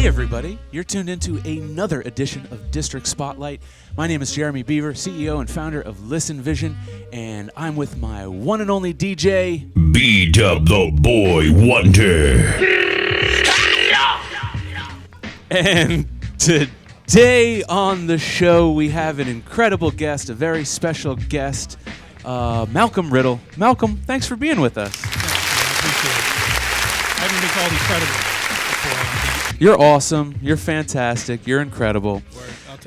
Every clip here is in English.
Hey everybody, you're tuned into another edition of District Spotlight. My name is Jeremy Beaver, CEO and founder of Listen Vision, and I'm with my one and only DJ, B-Dub the Boy Wonder. And today on the show we have an incredible guest, a very special guest, Malcolm Riddle. Malcolm, thanks for being with us. I appreciate it. I haven't been called incredible before. You're awesome. You're fantastic. You're incredible.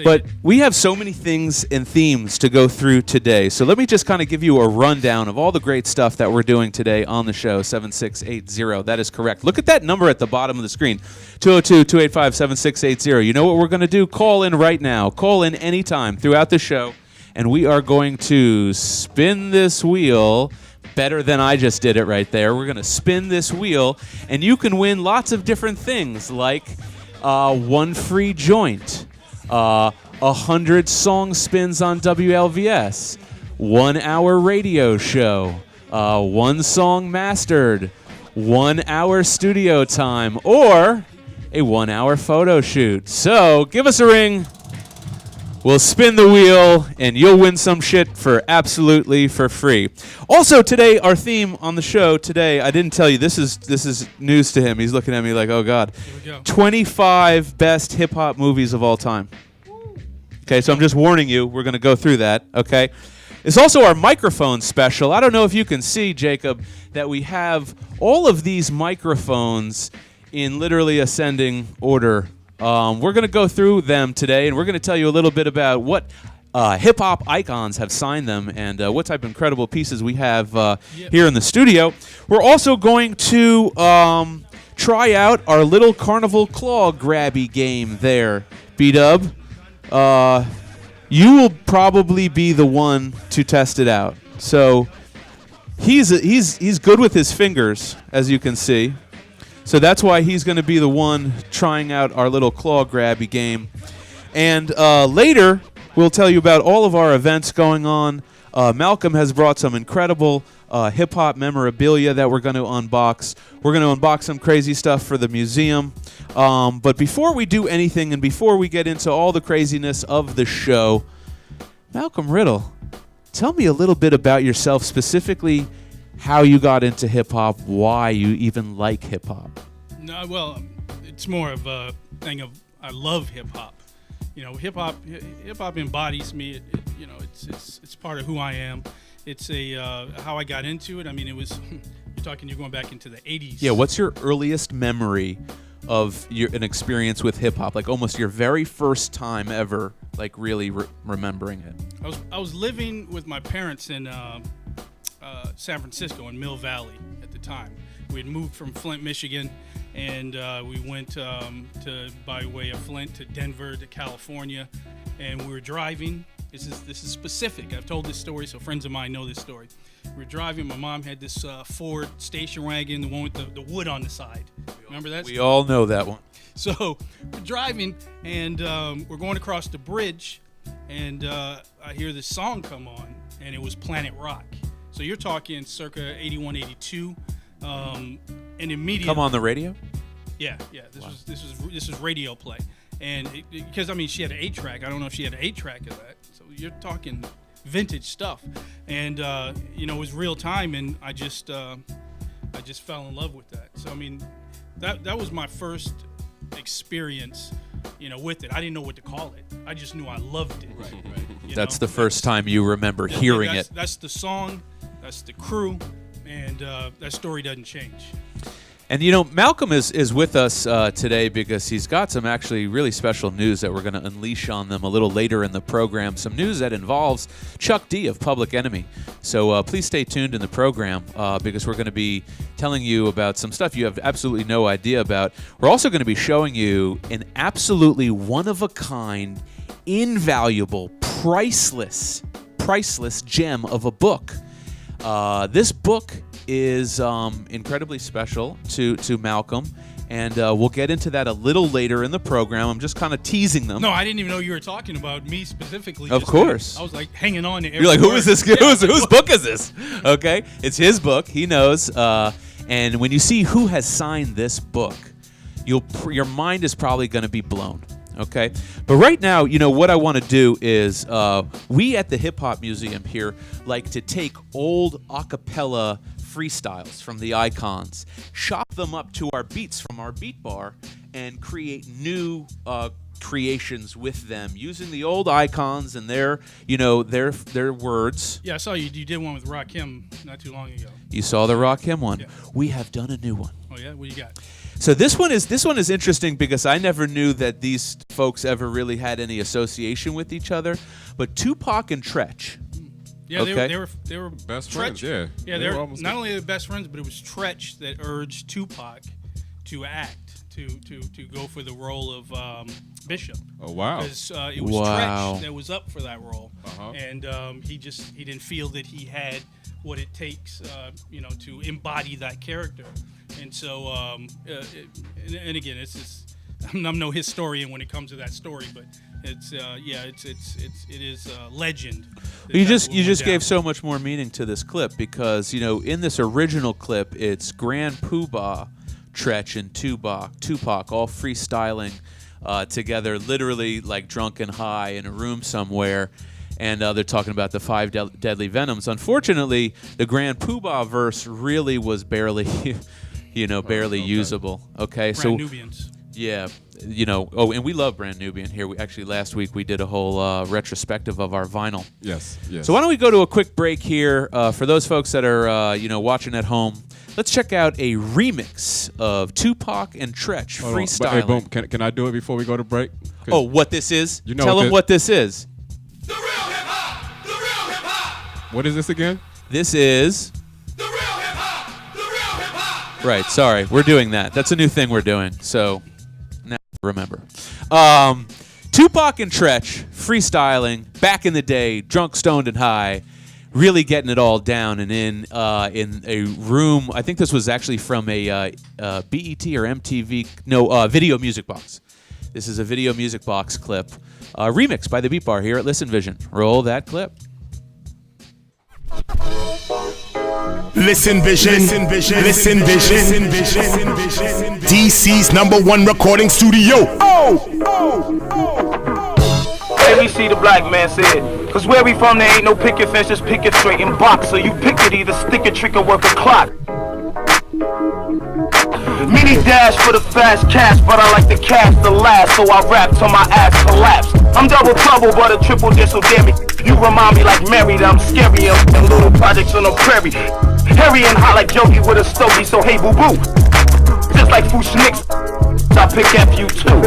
But we have so many things and themes to go through today. So let me just kind of give you a rundown of all the great stuff that we're doing today on the show, 7680. That is correct. Look at that number at the bottom of the screen, 202-285-7680. You know what we're going to do? Call in right now. Call in anytime throughout the show, and we are going to spin this wheel better than I just did it right there. We're going to spin this wheel, and you can win lots of different things, like one free joint, 100 song spins on WLVS, 1 hour radio show, 1 song mastered, 1 hour studio time, or a 1 hour photo shoot. So give us a ring. We'll spin the wheel, and you'll win some shit for absolutely for free. Also today, our theme on the show today, I didn't tell you, this is news to him. He's looking at me like, oh, God. Here we go. 25 best hip-hop movies of all time. Okay, so I'm just warning you. We're going to go through that, okay? It's also our microphone special. I don't know if you can see, Jacob, that we have all of these microphones in literally ascending order. We're going to go through them today, and we're going to tell you a little bit about what hip-hop icons have signed them and what type of incredible pieces we have here in the studio. We're also going to try out our little carnival claw grabby game there, B-Dub. You will probably be the one to test it out. So he's good with his fingers, as you can see. So that's why he's going to be the one trying out our little claw grabby game. And later, we'll tell you about all of our events going on. Malcolm has brought some incredible hip-hop memorabilia that we're going to unbox. We're going to unbox some crazy stuff for the museum. But before we do anything and before we get into all the craziness of the show, Malcolm Riddle, tell me a little bit about yourself, specifically how you got into hip-hop, why you even like hip-hop. No, well, it's more of a thing of I love hip-hop. You know, hip-hop embodies me. It's part of who I am. It's how I got into it. I mean, it was you're going back into the 80s. Yeah, what's your earliest memory of an experience with hip-hop, like almost your very first time ever, like really remembering it? I was living with my parents in San Francisco in Mill Valley at the time. We had moved from Flint, Michigan, and we went by way of Flint to Denver to California, and we were driving. This is specific. I've told this story, so friends of mine know this story. We were driving. My mom had this Ford station wagon, the one with the wood on the side. Remember that? We all know that one. So we're driving, and we're going across the bridge, and I hear this song come on, and it was Planet Rock. So you're talking circa 81, 82, and immediately come on the radio. Yeah. This was radio play, and because I mean she had an 8-track. I don't know if she had an 8-track of that. So you're talking vintage stuff, and it was real time, and I just fell in love with that. So I mean, that was my first experience, with it. I didn't know what to call it. I just knew I loved it. Right. That's the first time you remember hearing it. That's the song. That's the crew, and that story doesn't change. And Malcolm is with us today because he's got some actually really special news that we're going to unleash on them a little later in the program. Some news that involves Chuck D of Public Enemy. So please stay tuned in the program because we're going to be telling you about some stuff you have absolutely no idea about. We're also going to be showing you an absolutely one-of-a-kind, invaluable, priceless gem of a book. This book is incredibly special to Malcolm, and we'll get into that a little later in the program. I'm just kind of teasing them. No, I didn't even know you were talking about me specifically. Of course. I was like hanging on to every You're like, word. who is this? Whose book is this? Okay, it's his book. He knows. And when you see who has signed this book, your mind is probably going to be blown. Okay, but right now, what I want to do is we at the Hip Hop Museum here like to take old a cappella freestyles from the icons, chop them up to our beats from our beat bar, and create new creations with them using the old icons and their words. Yeah, I saw you did one with Rakim not too long ago. You saw the Rakim one. Yeah. We have done a new one. Oh yeah, what you got? So this one is interesting because I never knew that these folks ever really had any association with each other. But Tupac and Tretch. Yeah, okay. they were best Tretch, friends. Yeah, yeah. they were They're almost not only the best friends, but it was Tretch that urged Tupac to act to go for the role of Bishop. Oh wow! Because it was Wow. Tretch that was up for that role, and he didn't feel that he had what it takes, to embody that character. And so, and again, it's just, I'm no historian when it comes to that story, but it is legend. You just gave so much more meaning to this clip because in this original clip it's Grand Poobah, Tretch, and Tupac all freestyling together, literally like drunk and high in a room somewhere. And they're talking about the 5 deadly venoms. Unfortunately, the Grand Poobah verse really was barely, barely usable. Okay, Brand Nubians. yeah, and we love Brand Nubian here. Last week we did a whole retrospective of our vinyl. Yes. So why don't we go to a quick break here for those folks that are watching at home. Let's check out a remix of Tupac and Tretch freestyling. Hey, boom! Can I do it before we go to break? Oh, what this is? You know Tell them what this is. The real hip hop! The real hip hop! What is this again? This is... The real hip hop! The real hip hop! Right, sorry. We're doing that. That's a new thing we're doing. So, now remember. Tupac and Tretch freestyling back in the day, drunk, stoned, and high, really getting it all down. And in a room, I think this was actually from a BET or MTV, Video Music Box. This is a Video Music Box clip. Remixed by the Beat Bar here at Listen Vision. Roll that clip. Listen Vision, Listen Vision, Listen Vision, Listen Vision, DC's #1 recording studio. ABC the black man said, cause where we from there ain't no picket fence, just picket straight and box. So you pick it, either stick a trick or work a clock. Mini dash for the fast cash, but I like the cash the last, so I rap till my ass collapse. I'm double trouble, but a triple diss will damn it. You remind me like Mary that I'm scary and little projects on the prairie. Hairy and hot like Yogi with a stogie, so hey boo boo. Just like Fushnicks, I pick FU too.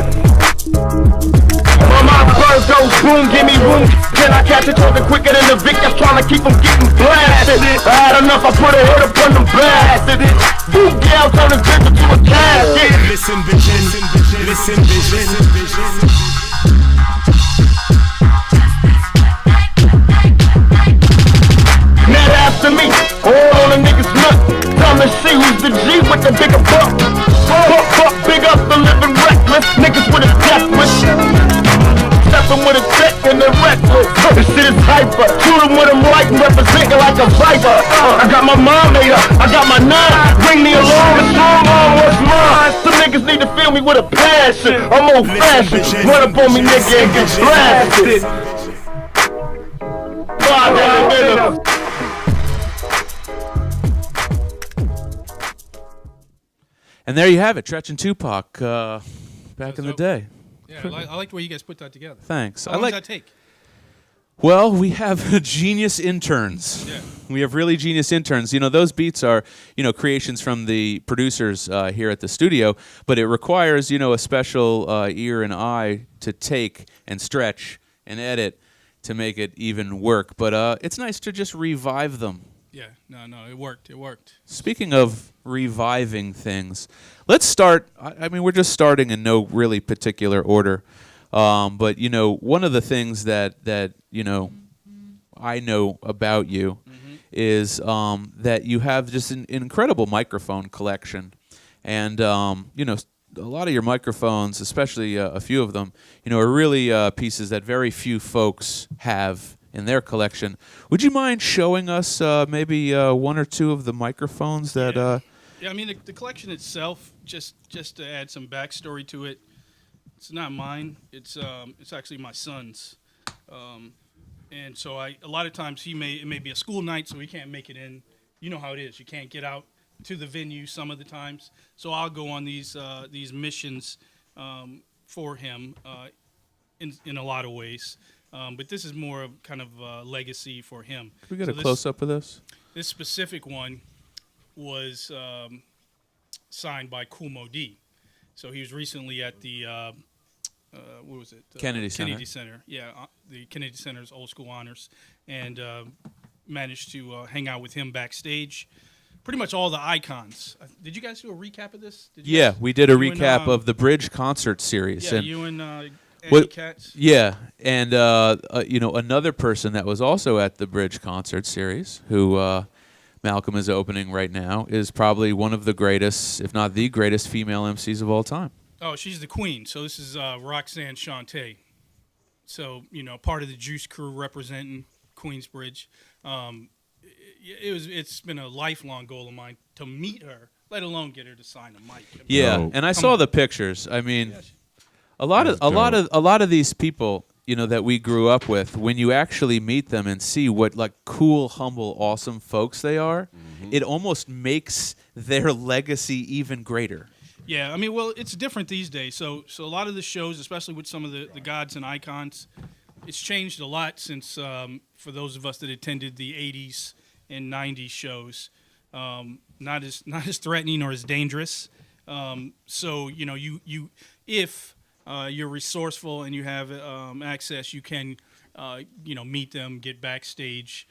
My mind bird goes boom, give me room. Then I catch it talking quicker than the Vic that's trying to keep them getting blasted. I had enough, I put a hit up on them blasted. Boom, gal, turn the picture to a casket. Listen Vision, Listen Vision, Listen Vision. Not after me, all on the niggas nut. Time to see who's the G with the bigger buck. Fuck, big up the living reckless. Niggas with a death wish. Steppin' with a tech and the reckless. This shit is hyper. Shoot 'em with 'em light and representing like a viper. I got my mom made up, I got my nine. Bring me along, it's long on what's mine. Some niggas need to feel me with a passion. I'm old fashioned. Run up on me, nigga, and get blasted. And there you have it, Tretch and Tupac back in the day. Yeah, I like the way you guys put that together. Thanks. How long does that take? Well, we have genius interns. Yeah. We have really genius interns. Those beats are, creations from the producers here at the studio, but it requires, a special ear and eye to take and stretch and edit to make it even work. But it's nice to just revive them. Yeah, no, it worked. Speaking of reviving things, let's start. I mean, we're just starting in no really particular order. But one of the things that I know about you is that you have just an incredible microphone collection, and a lot of your microphones, especially a few of them, are really pieces that very few folks have in their collection. Would you mind showing us maybe one or two of the microphones that Yeah, I mean the collection itself, just to add some backstory to it, it's not mine. It's actually my son's, and so a lot of times it may be a school night, so he can't make it in. You know how it is. You can't get out to the venue some of the times, so I'll go on these missions for him in a lot of ways. But this is more of kind of a legacy for him. Can we get a close up of this? This specific one was signed by Kool Moe Dee. So he was recently at the what was it? Kennedy Center. Kennedy Center. Yeah, the Kennedy Center's Old School Honors, and managed to hang out with him backstage. Pretty much all the icons. Did you guys do a recap of this? Yeah, we did a recap of the Bridge concert series. Yeah, you and Andy Katz. Yeah, and another person that was also at the Bridge concert series, who Malcolm is opening right now, is probably one of the greatest, if not the greatest, female MCs of all time. Oh, she's the queen. So this is Roxanne Shante. So part of the Juice Crew representing Queensbridge. It's been a lifelong goal of mine to meet her, let alone get her to sign a mic. Yeah, and I saw the pictures. I mean, a lot of these people, that we grew up with, when you actually meet them and see what like cool, humble, awesome folks they are, it almost makes their legacy even greater. Yeah, I mean, well, it's different these days. So a lot of the shows, especially with some of the gods and icons, it's changed a lot since for those of us that attended the 80s and 90s shows, not as threatening or as dangerous. So if you're resourceful and you have access, you can meet them, get backstage,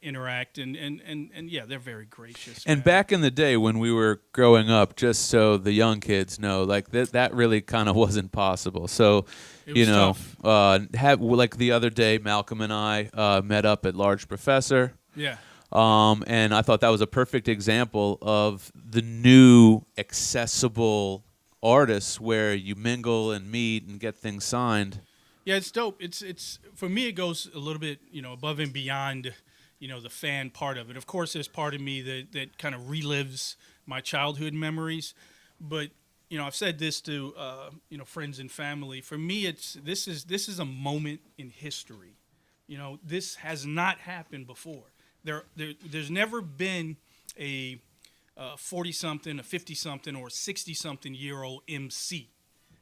interact, and yeah, they're very gracious. And back in the day when we were growing up, just so the young kids know, like that really kind of wasn't possible. So, tough. like the other day, Malcolm and I met up at Large Professor. Yeah. And I thought that was a perfect example of the new accessible artists where you mingle and meet and get things signed. Yeah, it's dope. It's for me, it goes a little bit above and beyond the fan part of it. Of course, there's part of me that kind of relives my childhood memories, but I've said this to friends and family. For me, this is a moment in history. This has not happened before. There's never been a 40-something, a 50-something, or 60-something-year-old MC.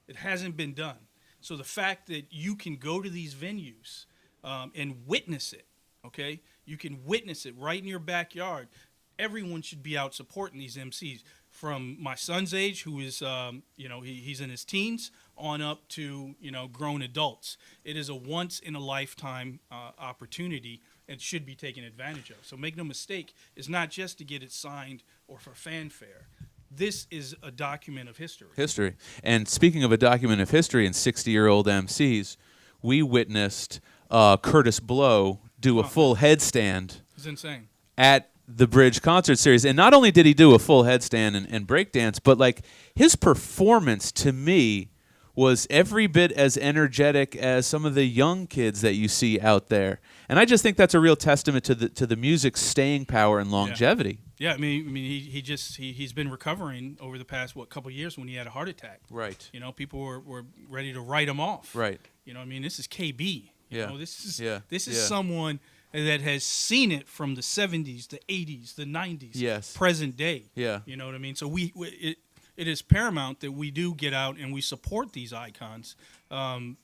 It hasn't been done. So the fact that you can go to these venues and witness it, okay? You can witness it right in your backyard. Everyone should be out supporting these MCs. From my son's age, who is, he's in his teens, on up to, grown adults. It is a once-in-a-lifetime opportunity and should be taken advantage of. So make no mistake, it's not just to get it signed or for fanfare. This is a document of history. And speaking of a document of history and 60-year-old MCs, we witnessed Curtis Blow do a full headstand. It's insane. At the Bridge concert series. And not only did he do a full headstand and breakdance, but like his performance to me was every bit as energetic as some of the young kids that you see out there. And I just think that's a real testament to the music's staying power and longevity. Yeah, I mean he's been recovering over the past couple of years when he had a heart attack. Right. People were ready to write him off. Right. This is KB. This is Yeah. someone that has seen it from the 70s, the 80s, the 90s, Yes. present day. Yeah. You know what I mean? So it is paramount that we do get out and we support these icons. And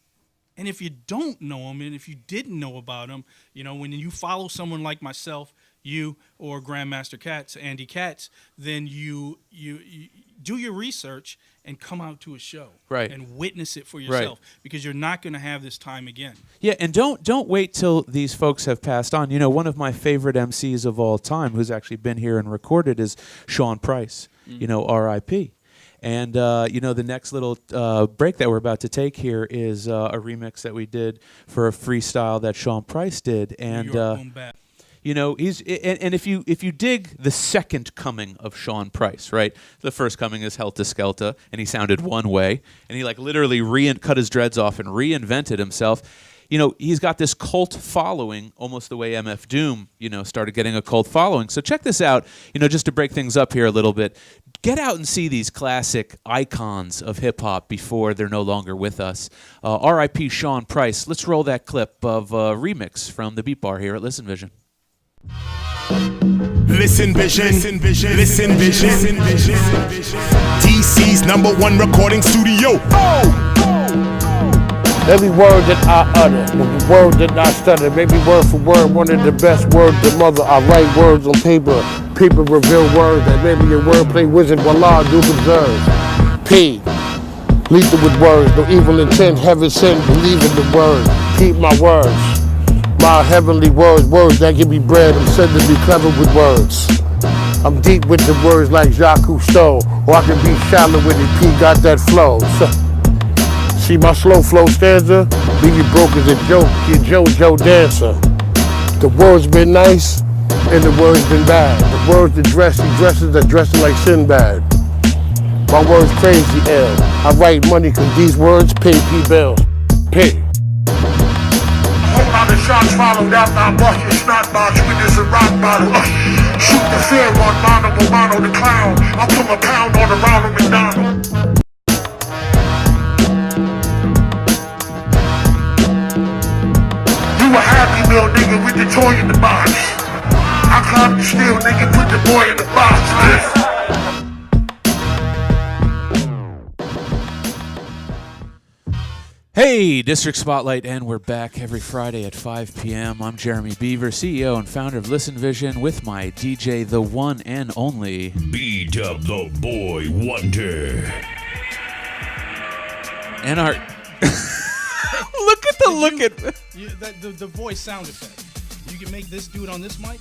if you don't know them, and if you didn't know about them, when you follow someone like myself, you or Grandmaster Katz, Andy Katz, then you do your research and come out to a show, right, and witness it for yourself, because you're not going to have this time again. Yeah, and don't wait till these folks have passed on. One of my favorite MCs of all time, who's actually been here and recorded, is Sean Price. R.I.P. And, the next little break that we're about to take here is a remix that we did for a freestyle that Sean Price did. And, he's and if you dig the second coming of Sean Price, right? The first coming is Helta Skelta, and he sounded one way, and he like literally cut his dreads off and reinvented himself. he's got this cult following, almost the way MF Doom, started getting a cult following. So check this out, just to break things up here a little bit. Get out and see these classic icons of hip-hop before they're no longer with us. R.I.P. Sean Price. Let's roll that clip of a remix from the Beat Bar here at Listen Vision. Listen Vision, listen Vision, listen Vision, listen Vision. DC's #1 recording studio. Every word that I utter, every word that I stutter, maybe word for word, one of the best words the mother. I write words on paper, paper reveal words that maybe a wordplay wizard while I do observe. P, lethal with words, no evil intent, heaven sent, believe in the word. Keep my words, my heavenly words, words that give me bread. I'm said to be clever with words. I'm deep with the words like Jacques Cousteau, or I can be shallow with it. P got that flow. So, see my slow flow stanza? Leave you broke as a joke, your JoJo dancer. The words been nice, and the words been bad. The words that dress, he dresses that dressing like Sinbad. My words crazy ill. I write money cause these words pay P bills. Pay. Hold on the shots followed after I bust your snot box with this a rock bottle. Shoot the fear on mono the clown. I put my pound on the Ronald McDonald. You a Happy Meal nigga with the toy in the box. I climbed the steel nigga, put the boy in the box. Hey, District Spotlight, and we're back every Friday at 5 p.m. I'm Jeremy Beaver, CEO and founder of Listen Vision, with my DJ, the one and only B-Dub the Boy Wonder. And our... look at... The voice sound effect. You can make this dude on this mic?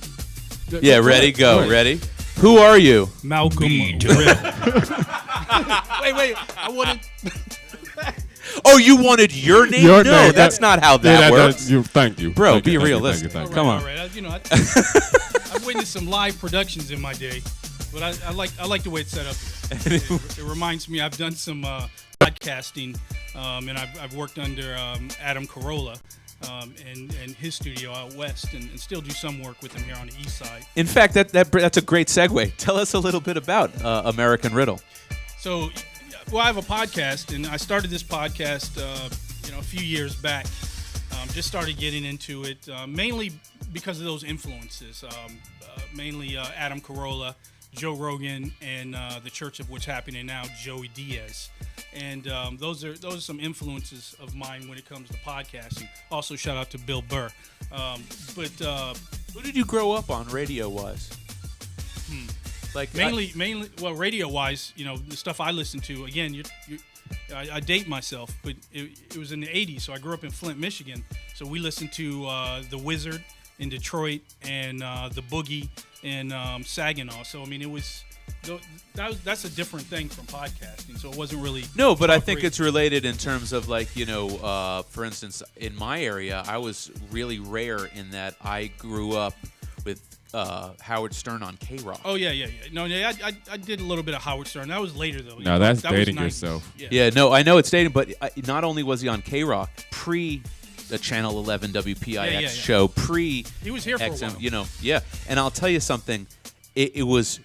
Yeah, ready, go, ready? Who are you? Malcolm Riddle. Wait, I wouldn't... Oh, you wanted your name? Your no, name. that's not how that works. Thank you. Bro, Thank be you, thank you, realistic. thank you. Come on. All right. I've witnessed some live productions in my day, but I like the way it's set up. It reminds me, I've done some podcasting, and I've worked under Adam Carolla and his studio out west, and still do some work with him here on the east side. In fact, that's a great segue. Tell us a little bit about American Riddle. So, well, I have a podcast, and I started this podcast, a few years back. Just started getting into it, mainly because of those influences. Mainly Adam Carolla, Joe Rogan, and the Church of What's Happening Now, Joey Diaz. And those are some influences of mine when it comes to podcasting. Also, shout out to Bill Burr. Who did you grow up on radio-wise? Like Mainly, well, radio-wise, the stuff I listen to. Again, I date myself, but it was in the '80s, so I grew up in Flint, Michigan. So we listened to The Wizard in Detroit and The Boogie in Saginaw. So I mean, that's a different thing from podcasting. So it wasn't really no, but I think it's related in terms of like for instance, in my area, I was really rare in that I grew up with Howard Stern on K-Rock. Oh yeah. No, I did a little bit of Howard Stern. That was later though. No, that's that dating was 90s. yourself. Yeah, no, I know it's dating, but not only was he on K-Rock, pre the Channel 11 WPIX show, pre he was here for XM, a while. Yeah, and I'll tell you something, it was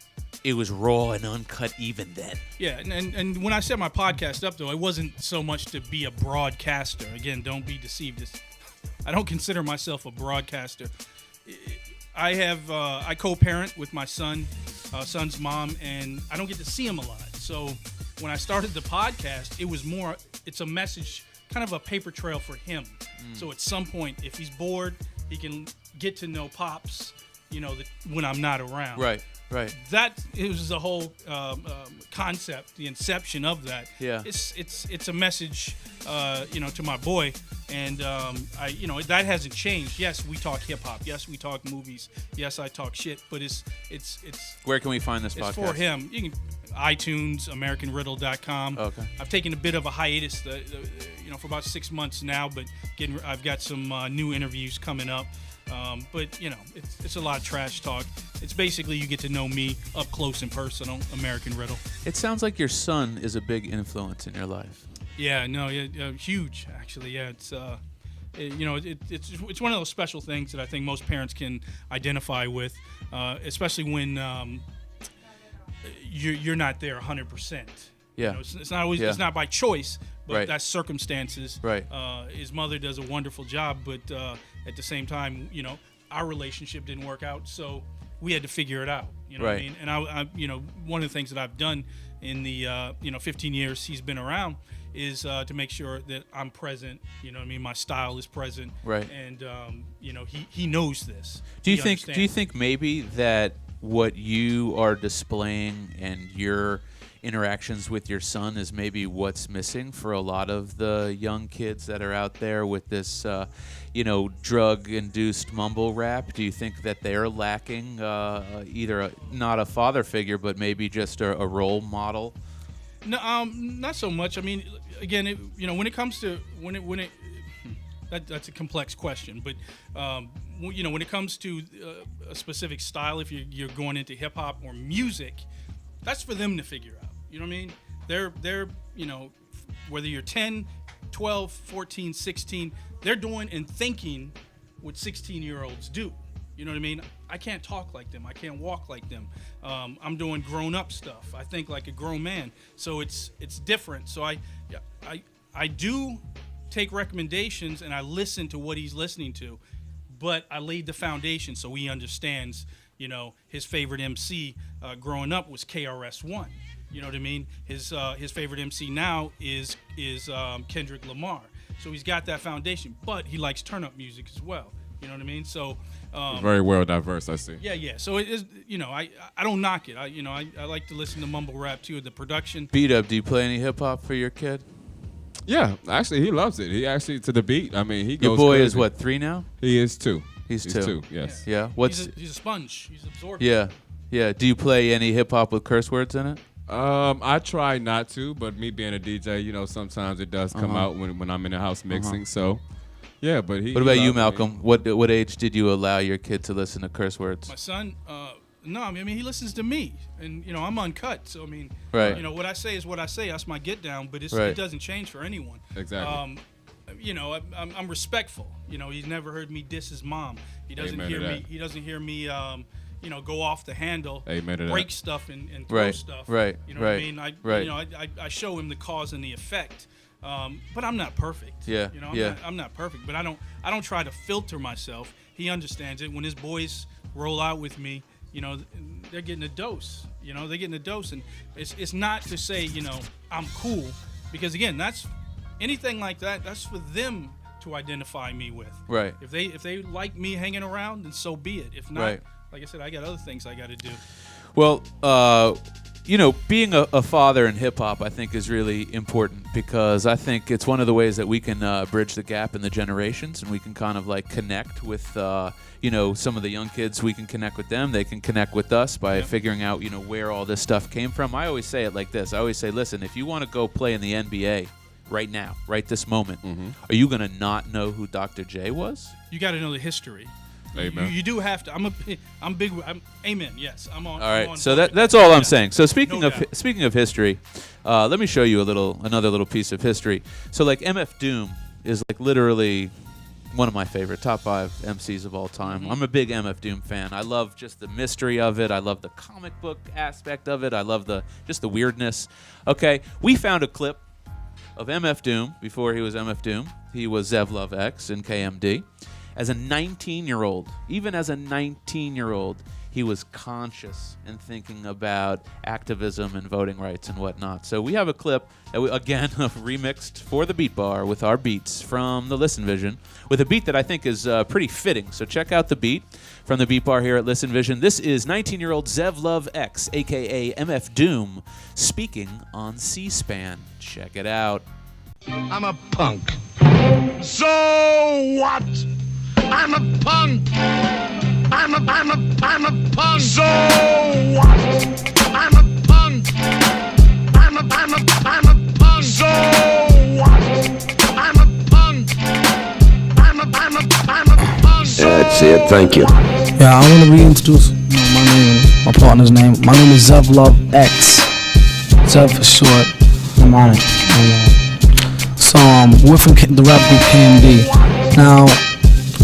raw and uncut even then. Yeah, and when I set my podcast up though, it wasn't so much to be a broadcaster. Again, don't be deceived. I don't consider myself a broadcaster. I co-parent with my son's mom, and I don't get to see him a lot. So when I started the podcast, it's a message, kind of a paper trail for him. So at some point, if he's bored, he can get to know Pops, when I'm not around. Right. That is the whole concept, the inception of that. Yeah. It's a message, to my boy, and that hasn't changed. Yes, we talk hip hop. Yes, we talk movies. Yes, I talk shit. But it's Where can we find this podcast? It's for him. You can iTunes, AmericanRiddle.com. Okay. I've taken a bit of a hiatus, for about 6 months now, but I've got some new interviews coming up. But it's a lot of trash talk. It's basically you get to know me up close and personal. American Riddle. It sounds like your son is a big influence in your life. Yeah, no, huge actually. Yeah, it's one of those special things that I think most parents can identify with, especially when you're not there 100%. Yeah. It's not always. Yeah. It's not by choice, but Right. that's circumstances. Right. His mother does a wonderful job, but at the same time, our relationship didn't work out, so we had to figure it out. You know what I Right. mean? And I one of the things that I've done in the 15 years he's been around is to make sure that I'm present. You know what I mean? My style is present. Right. And he knows this. Do you He think understands. maybe that what you are displaying and your interactions with your son is maybe what's missing for a lot of the young kids that are out there with this drug-induced mumble rap? Do you think that they're lacking either not a father figure but maybe just a role model? No, not so much. I mean, again, when it comes to that's a complex question, but when it comes to a specific style, if you're going into hip hop or music, that's for them to figure out. You know what I mean? They're whether you're 10, 12, 14, 16, they're doing and thinking what 16-year-olds do. You know what I mean? I can't talk like them. I can't walk like them. I'm doing grown-up stuff. I think like a grown man. So it's different. So I do take recommendations and I listen to what he's listening to, but I laid the foundation so he understands. His favorite MC growing up was KRS-One. You know what I mean? His favorite MC now is Kendrick Lamar. So he's got that foundation, but he likes turn-up music as well. You know what I mean? So Very well diverse, I see. yeah. So it is. I don't knock it. I like to listen to mumble rap too. The production. Beat Up, do you play any hip hop for your kid? Yeah, actually, he loves it. He actually, to the beat, I mean, he goes Your boy crazy. is what, 3 now? He is 2. He's two. Yes. Yeah. He's a sponge. He's absorbing. Yeah. Do you play any hip hop with curse words in it? I try not to, but me being a DJ, sometimes it does come out when I'm in the house mixing. So, yeah, but he. What about you, loves it. Malcolm? What age did you allow your kid to listen to curse words? My son, no, I mean he listens to me, and I'm uncut. So I mean, Right. what I say is what I say. That's my get down, but Right. it doesn't change for anyone. Exactly. I'm respectful. He's never heard me diss his mom. He doesn't Amen to hear me. that. He doesn't hear me. Go off the handle, Amen to that. break stuff and throw Right, stuff. right, You know what I right, mean? right. I show him the cause and the effect. But I'm not perfect. Yeah, yeah. I'm not perfect. But I don't try to filter myself. He understands it. When his boys roll out with me, they're getting a dose. They're getting a dose, and it's not to say I'm cool, because again, that's anything like that. That's for them to identify me with. Right. If they like me hanging around, then so be it. If not, Right. like I said, I got other things I got to do. Well, being a father in hip hop, I think, is really important, because I think it's one of the ways that we can bridge the gap in the generations, and we can kind of like connect with, some of the young kids. We can connect with them. They can connect with us by figuring out, where all this stuff came from. I always say it like this. I always say, listen, if you want to go play in the NBA right now, right this moment, are you going to not know who Dr. J was? You got to know the history. Amen. You do have to. I'm big. Amen. Yes, I'm on. All right, I'm on so board. that's all I'm Yeah. saying. So speaking No of doubt. history, let me show you another little piece of history. So like MF Doom is like literally one of my favorite top 5 MCs of all time. I'm a big MF Doom fan. I love just the mystery of it. I love the comic book aspect of it. I love just the weirdness. Okay, we found a clip of MF Doom before he was MF Doom. He was WLVS in KMD. As a 19-year-old, even as a 19-year-old, he was conscious and thinking about activism and voting rights and whatnot. So we have a clip that we, again, remixed for the Beat Bar with our beats from the Listen Vision, with a beat that I think is pretty fitting. So check out the beat from the Beat Bar here at Listen Vision. This is 19-year-old ZevLoveX, a.k.a. MF Doom, speaking on C-SPAN. Check it out. I'm a punk. So what? I'm a punk. I'm a punk. So what? I'm a punk. I'm a punk. So what? I'm a punk. I'm a punk. So That's it. Thank you. Yeah, I want to reintroduce my partner's name. My name is ZevLoveX. Zev for short. I'm on it. So we're from the rap group KMD. Now,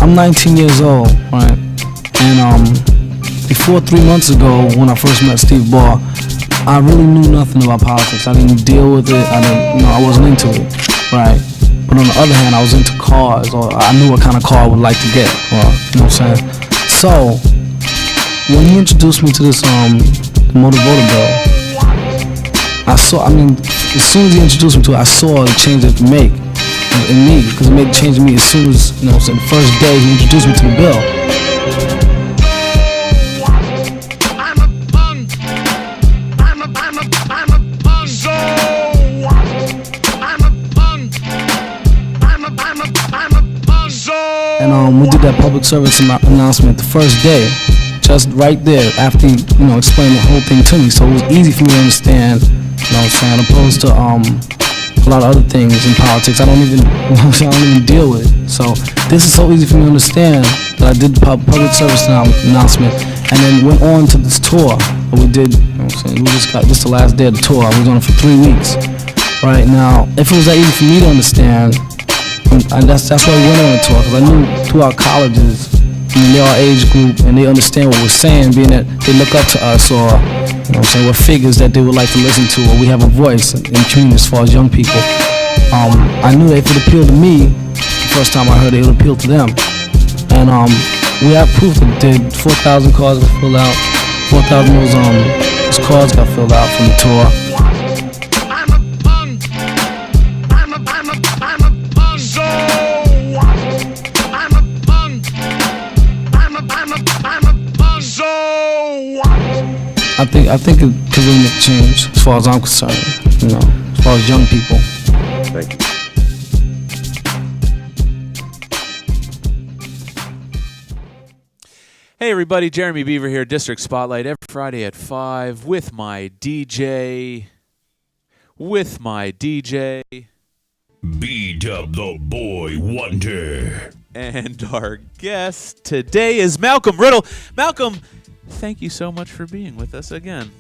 I'm 19 years old, right? And before 3 months ago, when I first met Steve Ball, I really knew nothing about politics. I didn't deal with it. I wasn't into it, right? But on the other hand, I was into cars, or I knew what kind of car I would like to get, or you know what I'm saying. So when he introduced me to this motor voter bill, as soon as he introduced me to it, I saw the change it make in me, because it made a change in me as soon as, you know what I'm saying, the first day he introduced me to the bill. And we did that public service announcement the first day, just right there after he, explained the whole thing to me. So it was easy for me to understand, you know what I'm saying, opposed to a lot of other things in politics I don't even deal with. So this is so easy for me to understand that I did the public service announcement and then went on to this tour that we did. You know what I'm saying? We just got this the last day of the tour. We was on it for 3 weeks. Right now, if it was that easy for me to understand, that's why we went on the tour, because I knew throughout colleges, they're our age group and they understand what we're saying, being that they look up to us, or you know what I'm saying, we're figures that they would like to listen to, or we have a voice in the community as far as young people. I knew that if it appealed to me, the first time I heard it would appeal to them. And we have proof that did 4,000 cards got filled out, 4,000 of those cards got filled out from the tour. I think it could really make a change as far as I'm concerned, as far as young people. Thank you. Hey everybody, Jeremy Beaver here, District Spotlight, every Friday at 5 with my DJ. B-Dub the Boy Wonder. And our guest today is Malcolm Riddle. Malcolm, thank you so much for being with us again.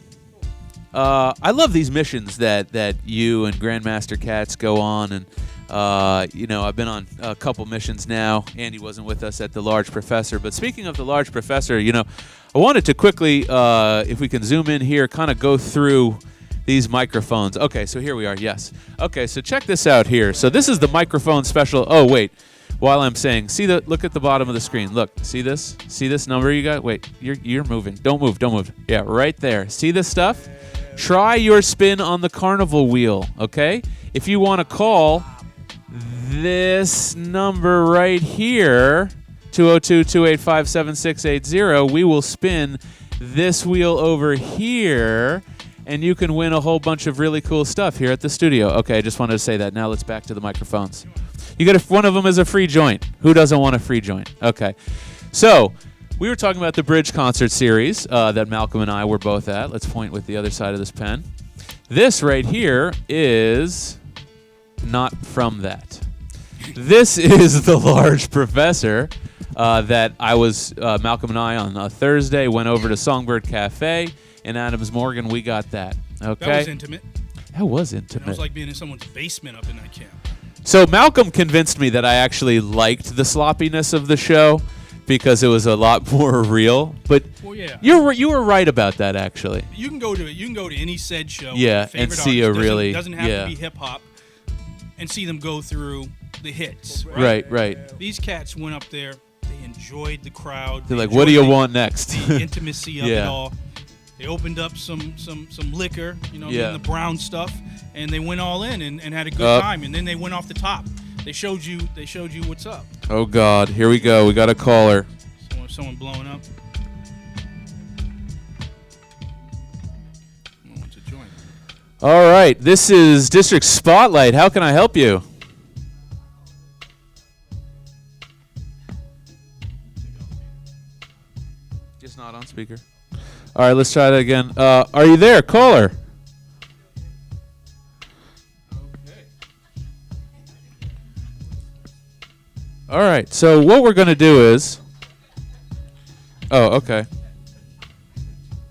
I love these missions that you and Grandmaster Cats go on, and I've been on a couple missions now. Andy wasn't with us at the Large Professor, but speaking of the Large Professor, I wanted to quickly, if we can zoom in here, kind of go through these microphones. Okay, so here we are. Yes. Okay, so check this out here. So this is the microphone special. Oh wait. While I'm saying, look at the bottom of the screen. Look, see this number you got? Wait, you're moving. Don't move. Yeah, right there. See this stuff? Try your spin on the carnival wheel, okay? If you want to call this number right here, 202-285-7680, we will spin this wheel over here, and you can win a whole bunch of really cool stuff here at the studio. Okay, I just wanted to say that. Now let's back to the microphones. You get one of them is a free joint. Who doesn't want a free joint? Okay. So we were talking about the Bridge concert series that Malcolm and I were both at. Let's point with the other side of this pen. This right here is not from that. This is the Large Professor that I was, Malcolm and I on a Thursday went over to Songbird Cafe in Adams Morgan. We got that. Okay. That was intimate. That was intimate. It was like being in someone's basement up in that camp. So Malcolm convinced me that I actually liked the sloppiness of the show because it was a lot more real. But yeah. you were right about that, actually. You can go to any said show. Yeah, and see a really doesn't have to be hip hop, and see them go through the hits. Right. These cats went up there. They enjoyed the crowd. They're like, "What do you want next?" The intimacy of it all. They opened up some liquor, the brown stuff, and they went all in and had a good time. And then they went off the top. They showed you what's up. Oh God, here we go. We got a caller. Someone blowing up. Someone wants to join. All right, this is District Spotlight. How can I help you? Just not on speaker. All right, let's try that again. Are you there, caller? Okay. All right, so what we're going to do is... Oh, okay.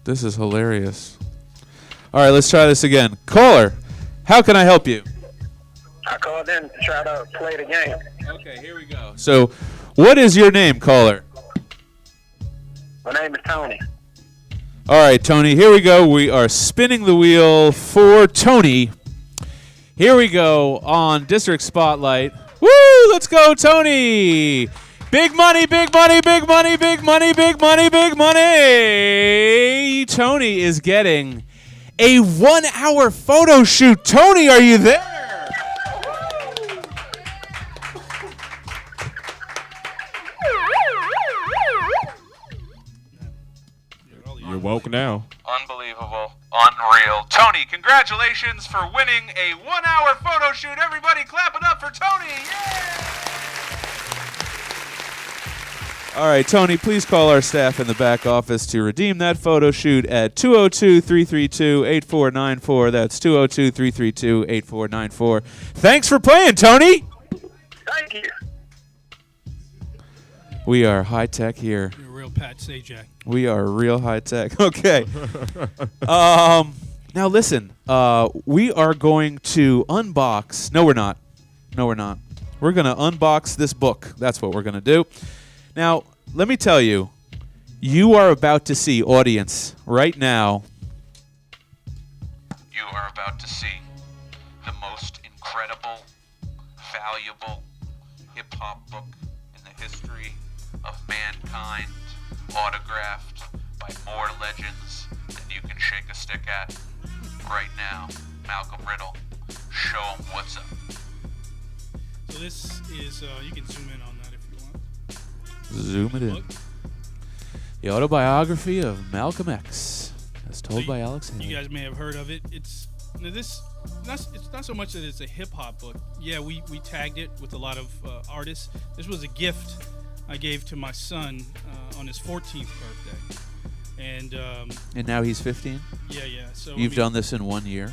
This is hilarious. All right, let's try this again. Caller, how can I help you? I called in to try to play the game. Okay, here we go. So, what is your name, caller? My name is Tony. All right, Tony, here we go. We are spinning the wheel for Tony. Here we go on District Spotlight. Woo! Let's go, Tony! Big money, big money, big money, big money, big money, big money! Tony is getting a 1-hour photo shoot. Tony, are you there? You're woke now. Unbelievable. Unreal. Tony, congratulations for winning a 1-hour photo shoot. Everybody clap it up for Tony. Yay! All right, Tony, please call our staff in the back office to redeem that photo shoot at 202-332-8494. That's 202-332-8494. Thanks for playing, Tony. Thank you. We are high-tech here. You're a real Pat Sajak. We are real high-tech. Okay. Now, listen. We are going to unbox. No, we're not. No, we're not. We're going to unbox this book. That's what we're going to do. Now, let me tell you, you are about to see, audience, right now. You are about to see the most incredible, valuable hip-hop book in the history of mankind, autographed by more legends than you can shake a stick at. Right now, Malcolm Riddle, show him what's up. So this is, you can zoom in on that if you want. Zoom it in. The autobiography of Malcolm X, as told by Alex Haley. You guys may have heard of it. It's it's not so much that it's a hip hop book. Yeah, we tagged it with a lot of artists. This was a gift I gave to my son on his 14th birthday, and now he's 15. Yeah. So you've done this in 1 year.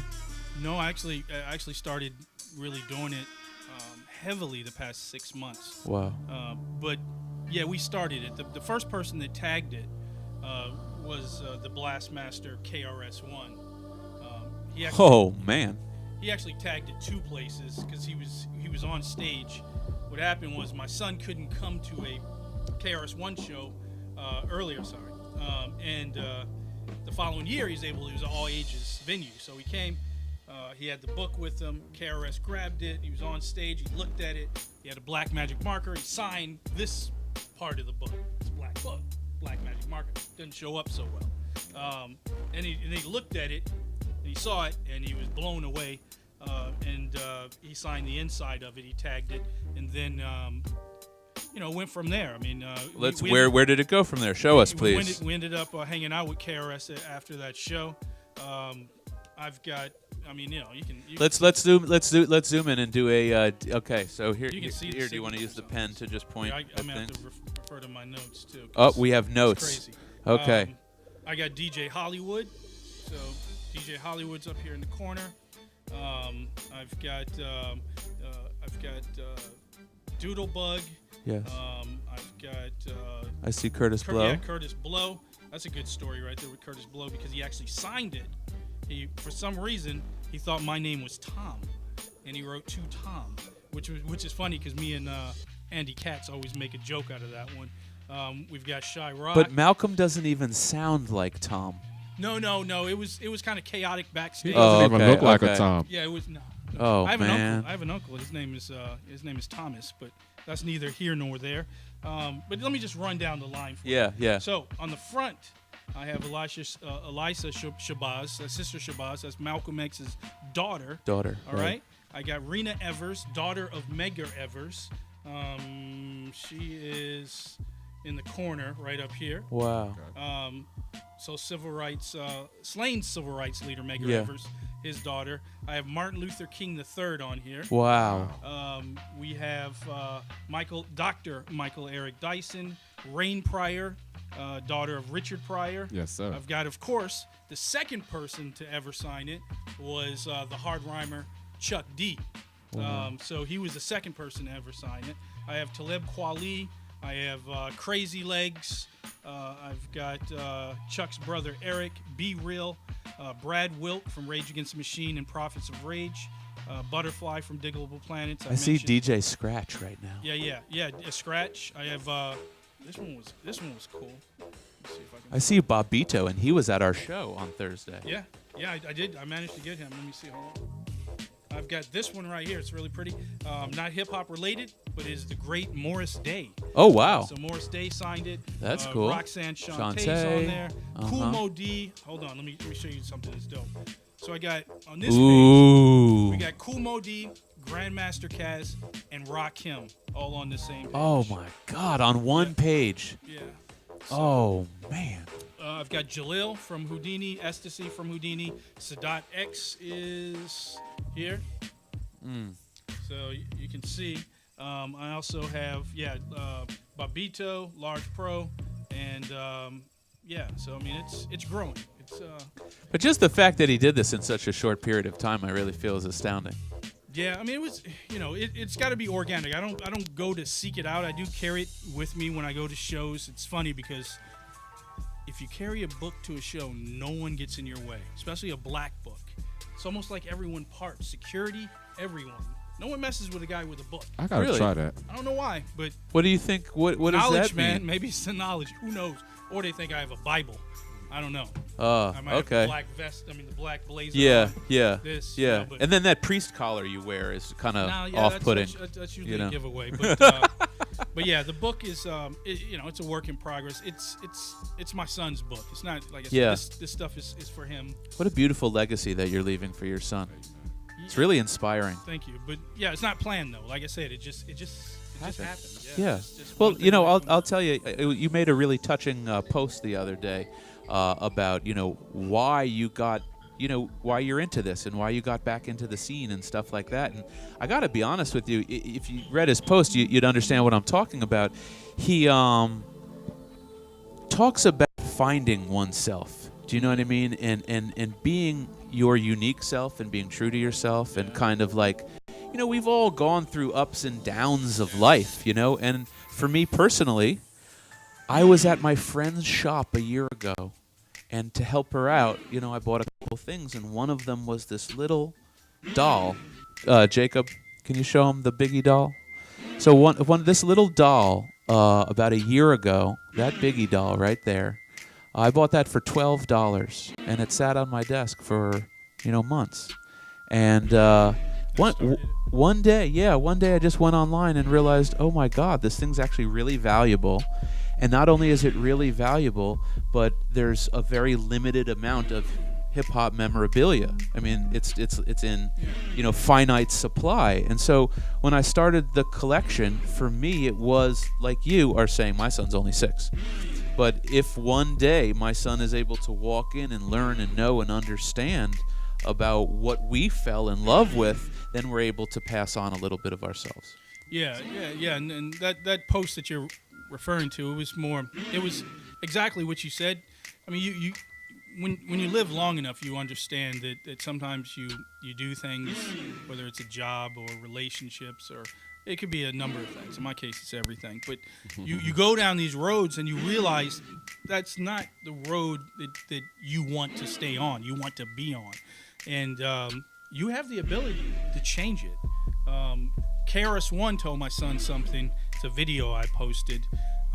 No, I actually started really doing it heavily the past 6 months. Wow. But yeah, we started it. The first person that tagged it was the Blastmaster KRS-One. Oh man. He actually tagged it 2 places because he was on stage. What happened was my son couldn't come to a KRS-One show earlier, and the following year he was an all ages venue. So he came. He had the book with him. KRS grabbed it. He was on stage. He looked at it. He had a black magic marker. He signed this part of the book. It's a black book, black magic marker. Didn't show up so well. And he looked at it. And he saw it, and he was blown away. And he signed the inside of it. He tagged it, and then went from there. I mean, where did it go from there? Show us, please. We ended up hanging out with KRS after that show. I've got. I mean, you can. Let's zoom in and do a. Okay, so here. You can see here. Do you want to use the pen to just point? I'm gonna have to refer to my notes too. Oh, we have notes. Crazy. Okay. I got DJ Hollywood. So DJ Hollywood's up here in the corner. I've got Doodlebug. Yes. I've got. I see Curtis Blow. Yeah, Curtis Blow. That's a good story right there with Curtis Blow because he actually signed it. For some reason, he thought my name was Tom, and he wrote to Tom, which is funny because me and Andy Katz always make a joke out of that one. We've got Shy Rock. But Malcolm doesn't even sound like Tom. No. It was kind of chaotic backstage. He doesn't even look like a Tom. Yeah, it was no. Oh, I have man. an uncle. I have an uncle. His name is Thomas, but that's neither here nor there. But let me just run down the line for you. Yeah. So on the front, I have Elisa Shabazz, sister Shabazz. That's Malcolm X's daughter. All right. I got Rena Evers, daughter of Medgar Evers. She is in the corner right up here. Wow. So slain civil rights leader Medgar Evers, his daughter. I have Martin Luther King III on here. Wow. We have Dr. Michael Eric Dyson, Rain Pryor, daughter of Richard Pryor. Yes, sir. I've got, of course, the second person to ever sign it was the hard rhymer Chuck D. So he was the second person to ever sign it. I have Talib Kweli. I have Crazy Legs. I've got Chuck's brother Eric, Be Real. Brad Wilk from Rage Against the Machine and Prophets of Rage. Butterfly from Diggable Planets. I see mentioned. DJ Scratch right now. Yeah. A Scratch. I have this one was cool. Let's see if I can. I see Bobito, and he was at our show on Thursday. Yeah, I did. I managed to get him. Let me see. Hold on. I've got this one right here. It's really pretty. Not hip hop related, but is the great Morris Day. Oh wow! So Morris Day signed it. That's cool. Roxanne Shantae's Shantae. on there. Cool Mo D. Hold on. Let me show you something that's dope. So I got on this page. Ooh. We got Cool Mo D, Grandmaster Caz, and Rakim all on the same page. Oh my God! On one page. Yeah. Oh man. I've got Jalil from Houdini, Ecstasy from Houdini. Sadat X is here. So you can see. I also have, Babito, Large Pro, and so I mean it's growing. It's But just the fact that he did this in such a short period of time, I really feel is astounding. yeah, I mean it was, it's got to be organic. I don't go to seek it out. I do carry it with me when I go to shows. It's funny because if you carry a book to a show, no one gets in your way, especially a black book. It's almost like everyone parts. Security, everyone. No one messes with a guy with a book. I gotta Really? try that. I don't know why, but What do you think? What does knowledge, that man. mean? Maybe it's the knowledge. Who knows? Or they think I have a Bible. I don't know. I might have Okay. the black vest. I mean, the black blazer. Yeah, on. yeah, This, yeah. but And then that priest collar you wear is kind of Nah, yeah, off-putting. That's usually you know? a giveaway. But yeah, the book is it's a work in progress. It's my son's book. It's not like I said, Yeah. this stuff is for him. What a beautiful legacy that you're leaving for your son. It's really inspiring. Thank you. But yeah, it's not planned though. Like I said, it just happened. Yeah. it's just Well, one thing I'll tell you, you made a really touching post the other day about why you got why you're into this and why you got back into the scene and stuff like that. And I got to be honest with you, if you read his post, you'd understand what I'm talking about. He talks about finding oneself. Do you know what I mean? And being your unique self and being true to yourself and kind of like, we've all gone through ups and downs of life, and for me personally, I was at my friend's shop a year ago, and to help her out, I bought a couple things, and one of them was this little doll. Jacob, can you show him the Biggie doll? So this little doll, about a year ago, that Biggie doll right there, I bought that for $12, and it sat on my desk for, months. And one day I just went online and realized, oh my God, this thing's actually really valuable. And not only is it really valuable, but there's a very limited amount of hip-hop memorabilia. I mean, it's in, finite supply. And so when I started the collection, for me, it was like you are saying, my son's only 6. But if one day my son is able to walk in and learn and know and understand about what we fell in love with, then we're able to pass on a little bit of ourselves. Yeah. And that post that you're referring to, it was exactly what you said. I mean, you when you live long enough, you understand that sometimes you do things, whether it's a job or relationships, or it could be a number of things. In my case, it's everything. But you go down these roads and you realize that's not the road that you want to stay on, you want to be on. And you have the ability to change it. KRS-One told my son something. It's a video I posted.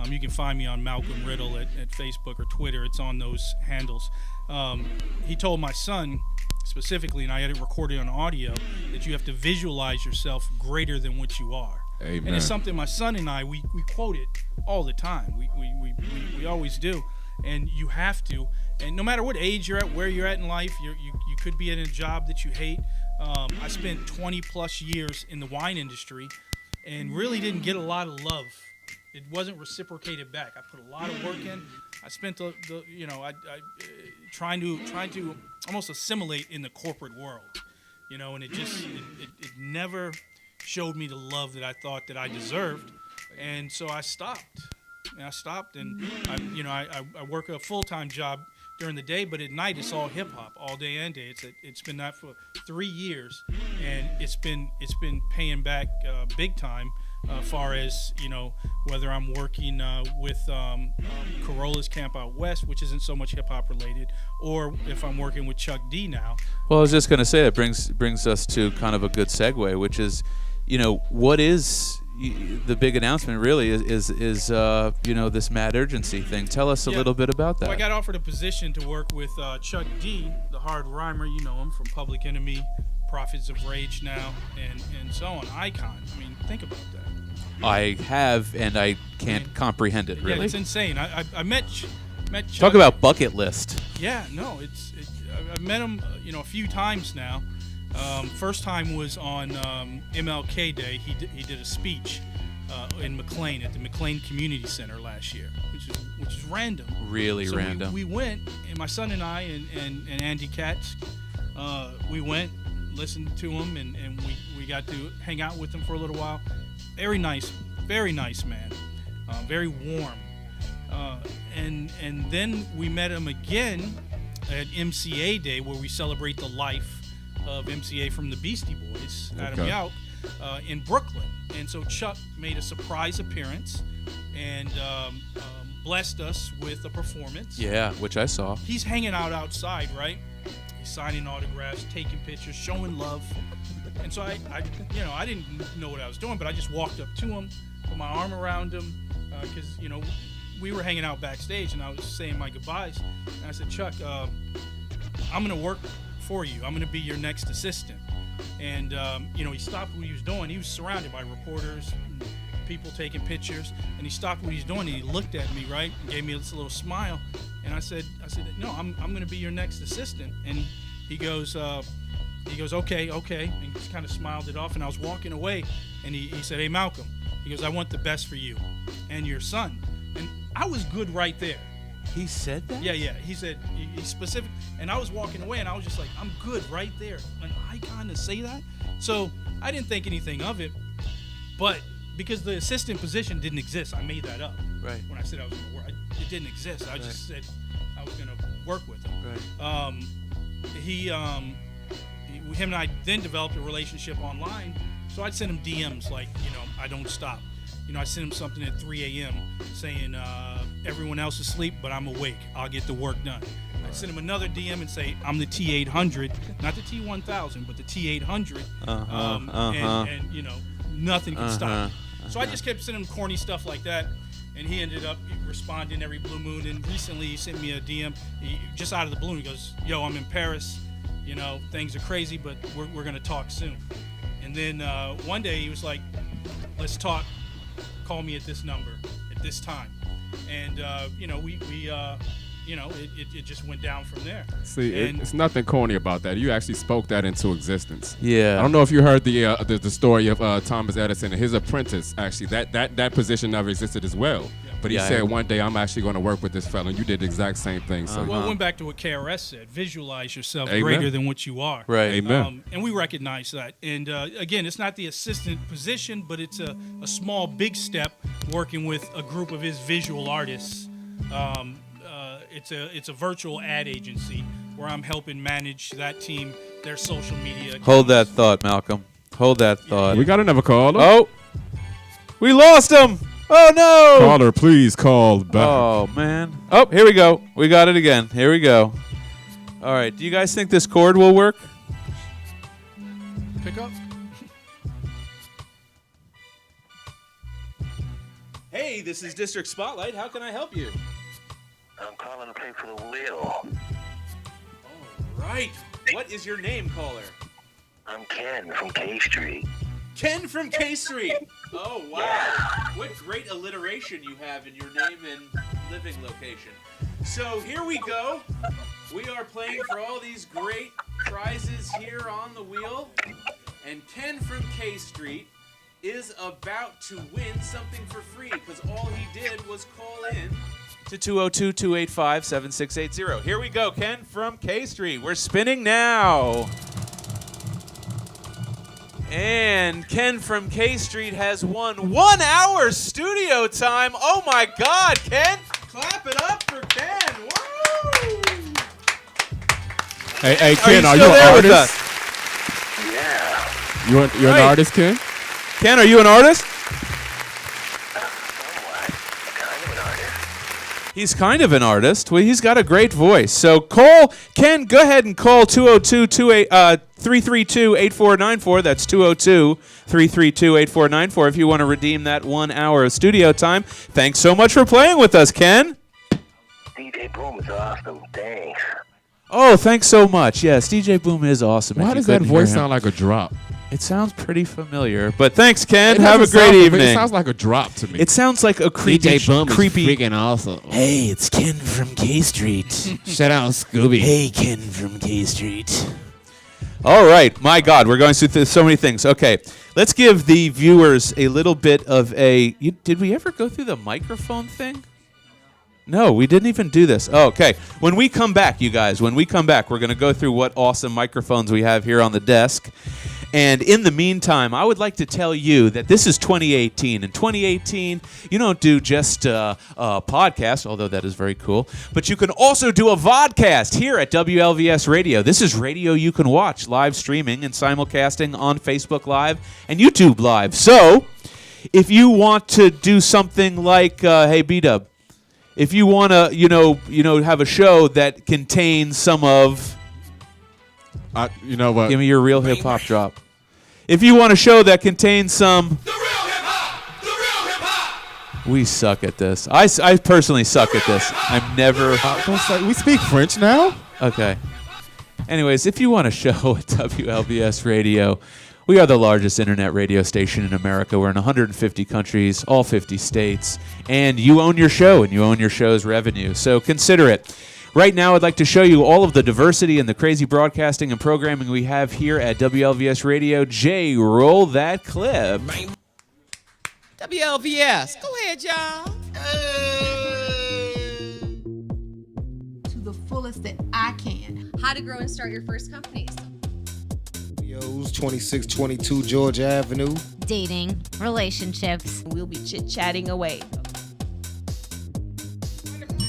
You can find me on Malcolm Riddle at Facebook or Twitter. It's on those handles. He told my son specifically, and I had it recorded on audio, that you have to visualize yourself greater than what you are. Amen. And it's something my son and I, we quote it all the time. We always do. And you have to. And no matter what age you're at, where you're at in life, you could be in a job that you hate. I spent 20 plus years in the wine industry and really didn't get a lot of love. It wasn't reciprocated back. I put a lot of work in. I spent trying to almost assimilate in the corporate world, and it never showed me the love that I thought that I deserved, and so I stopped. And I work a full-time job during the day, but at night it's all hip hop, all day and day. It's been that for 3 years, and it's been paying back big time. far as, whether I'm working with Corolla's Camp Out West, which isn't so much hip-hop related, or if I'm working with Chuck D now. Well, I was just going to say that brings us to kind of a good segue, which is, what is the big announcement really is this Mad Urgency thing. Tell us a little bit about that. Well, I got offered a position to work with Chuck D, the hard rhymer, you know him from Public Enemy, Prophets of Rage now, and so on. Icon. I mean, think about that. I have, and I can't comprehend it, really. Yeah, it's insane. I met Chuck. Talk about bucket list. Yeah, no, I met him, a few times now. First time was on MLK Day. He did a speech in McLean at the McLean Community Center last year, which is random. Really so random. We went, and my son and I and Andy Katz, we went, listened to him, and we got to hang out with him for a little while. Very nice man, very warm. And then we met him again at MCA Day, where we celebrate the life of MCA from the Beastie Boys, Adam Yauch, in Brooklyn. And so Chuck made a surprise appearance and blessed us with a performance. Yeah, which I saw. He's hanging out outside, right? He's signing autographs, taking pictures, showing love. And so I didn't know what I was doing, but I just walked up to him, put my arm around him, because, we were hanging out backstage, and I was saying my goodbyes. And I said, Chuck, I'm going to work for you. I'm going to be your next assistant. And, he stopped what he was doing. He was surrounded by reporters, people taking pictures, and he stopped what he was doing, and he looked at me, right, and gave me this little smile. And I said, no, I'm going to be your next assistant. And he goes, okay, and he just kind of smiled it off. And I was walking away, and he said, hey, Malcolm, he goes, I want the best for you and your son. And I was good right there. He said that? Yeah. He said, he's specific. And I was walking away, and I was just like, I'm good right there. An icon to say that? So I didn't think anything of it. But because the assistant position didn't exist, I made that up. Right. When I said I was going to work, it didn't exist. I just said I was going to work with him. Right. Him and I then developed a relationship online. So I'd send him DMs like, I don't stop. I sent him something at 3 a.m. saying, everyone else is asleep, but I'm awake. I'll get the work done. I'd send him another DM and say, I'm the T800, not the T1000, but the T800. And nothing can stop me. So I just kept sending him corny stuff like that. And he ended up responding every blue moon. And recently he sent me a DM, just out of the blue. He goes, yo, I'm in Paris. Things are crazy, but we're going to talk soon. And then one day he was like, let's talk. Call me at this number at this time. And, it just went down from there. See, it's nothing corny about that. You actually spoke that into existence. Yeah. I don't know if you heard the story of Thomas Edison and his apprentice. Actually, that position never existed as well. Yeah. But he said, one day I'm actually going to work with this fellow. And you did the exact same thing. So, Well, it went back to what KRS said. Visualize yourself Amen. Greater than what you are. Right. Amen. And we recognize that. And, again, it's not the assistant position, but it's a small, big step working with a group of his visual artists. It's a virtual ad agency where I'm helping manage that team, their social media accounts. Hold that thought, Malcolm. Hold that thought. We got another caller. Oh, we lost him. Oh, no. Caller, please call back. Oh, man. Oh, here we go. We got it again. Here we go. All right. Do you guys think this cord will work? Pick up. Hey, this is District Spotlight. How can I help you? I'm calling to pay for the wheel. All right. What is your name, caller? I'm Ken from K Street. Ken from K Street. Oh, wow. Yeah. What great alliteration you have in your name and living location. So here we go. We are playing for all these great prizes here on the wheel. And Ken from K Street is about to win something for free because all he did was call in to 202-285-7680. Here we go, Ken from K Street. We're spinning now. And Ken from K Street has won 1 hour studio time. Oh my God, Ken! Clap it up for Ken. Woo! Hey, Ken, are you still an there with artist? us? Yeah. You're an artist, Ken? Ken, are you an artist? He's kind of an artist. Well, he's got a great voice. So Ken, go ahead and call 202-332-8494. That's 202-332-8494 if you want to redeem that 1 hour of studio time. Thanks so much for playing with us, Ken. DJ Boom is awesome. Thanks. Oh, thanks so much. Yes, DJ Boom is awesome. Why does that voice sound like a drop? It sounds pretty familiar, but thanks, Ken. Have a great evening. It sounds like a drop to me. It sounds like a creepy. DJ Boom creepy. is freaking awesome. Hey, it's Ken from K Street. Shout out Scooby. Hey, Ken from K Street. All right, my God, we're going through so many things. Okay, let's give the viewers a little bit of a. Did we ever go through the microphone thing? No, we didn't even do this. Oh, okay. When we come back, you guys, we're going to go through what awesome microphones we have here on the desk. And in the meantime, I would like to tell you that this is 2018. In 2018, you don't do just a podcast, although that is very cool, but you can also do a vodcast here at WLVS Radio. This is radio you can watch live streaming and simulcasting on Facebook Live and YouTube Live. So if you want to do something like, hey, B-Dub, if you want to, have a show that contains some of, you know what? Give me your real hip hop drop. If you want a show that contains some, The real hip hop. The real hip hop. we suck at this. I personally suck at this. I'm never. Don't say, we speak French now. Okay. Anyways, if you want a show at WLVS Radio, we are the largest internet radio station in America. We're in 150 countries, all 50 states, and you own your show, and you own your show's revenue. So consider it. Right now, I'd like to show you all of the diversity and the crazy broadcasting and programming we have here at WLVS Radio. Jay, roll that clip. WLVS, go ahead, y'all. To the fullest that I can. How to grow and start your first companies. 2622 Georgia Avenue. Dating, relationships. We'll be chit-chatting away.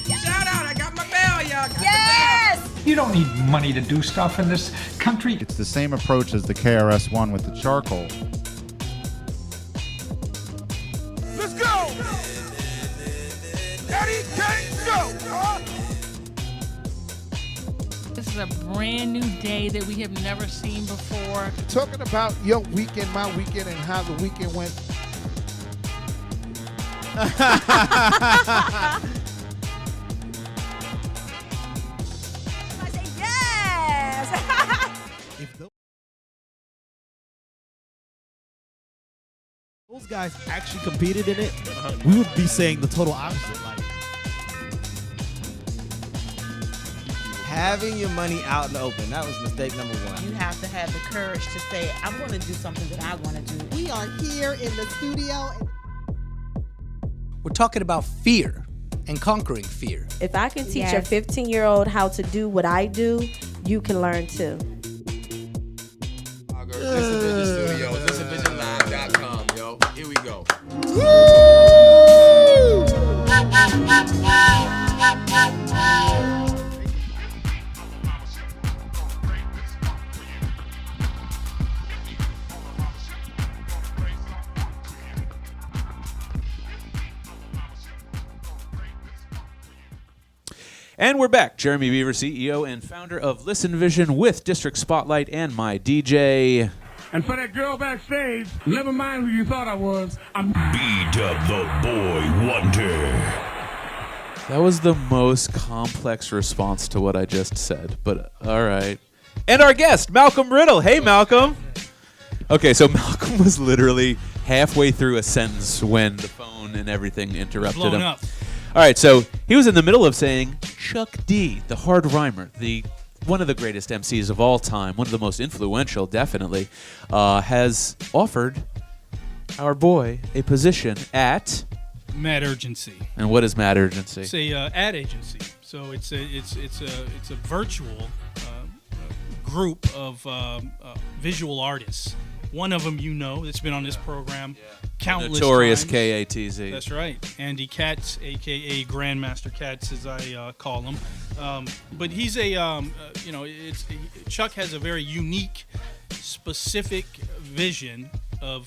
Shout out, I got my bell, y'all. Yes! You don't need money to do stuff in this country. It's the same approach as the KRS-One with the charcoal. Let's go. Eddie Kane Show. This is a brand new day that we have never seen before. Talking about your weekend, my weekend, and how the weekend went. Those guys actually competed in it, we would be saying the total opposite. Like, having your money out in the open, that was mistake number one. You have to have the courage to say, I'm going to do something that I want to do. We are here in the studio. We're talking about fear and conquering fear. If I can teach a 15-year-old how to do what I do, you can learn too. Listen Vision Studios, listenvisionlive.com, yo. Here we go. And we're back. Jeremy Beaver, CEO and founder of Listen Vision with District Spotlight and my DJ. And for that girl backstage, never mind who you thought I was. I'm B-Dub the Boy Wonder. That was the most complex response to what I just said, but all right. And our guest, Malcolm Riddle. Hey, Malcolm. Okay, so Malcolm was literally halfway through a sentence when the phone and everything interrupted him. Up. All right, so he was in the middle of saying Chuck D, the hard rhymer, one of the greatest MCs of all time, one of the most influential, definitely, has offered our boy a position at Mad Urgency. And what is Mad Urgency? It's a ad agency. So it's a virtual group of visual artists. One of them that's been on this program countless Notorious times. KATZ. That's right. Andy Katz, a.k.a. Grandmaster Katz, as I call him. But he's Chuck has a very unique, specific vision of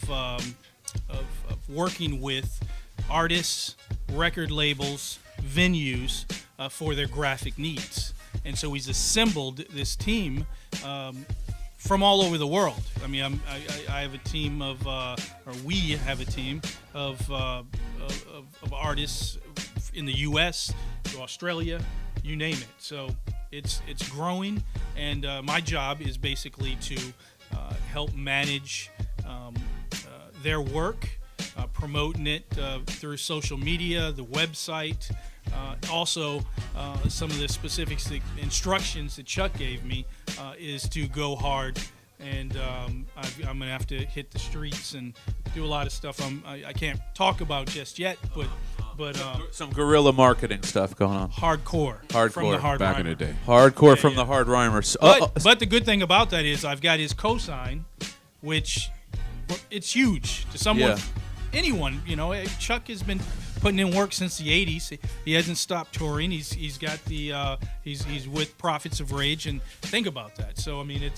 working with artists, record labels, venues for their graphic needs. And so he's assembled this team from all over the world. I mean, I have a team of, or we have a team of artists in the U.S., to Australia, you name it. So it's growing, and my job is basically to help manage their work, promoting it through social media, the website, also some of the specifics, the instructions that Chuck gave me is to go hard, and I'm going to have to hit the streets and do a lot of stuff I can't talk about just yet, but some guerrilla marketing stuff going on. Hardcore from the Hard back Rhymer. in the day. Hardcore from the Hard Rhymers. But the good thing about that is I've got his cosign, which it's huge to someone, anyone. You know, Chuck has been putting in work since the '80s. He hasn't stopped touring. He's got the he's with Prophets of Rage, and think about that. So I mean,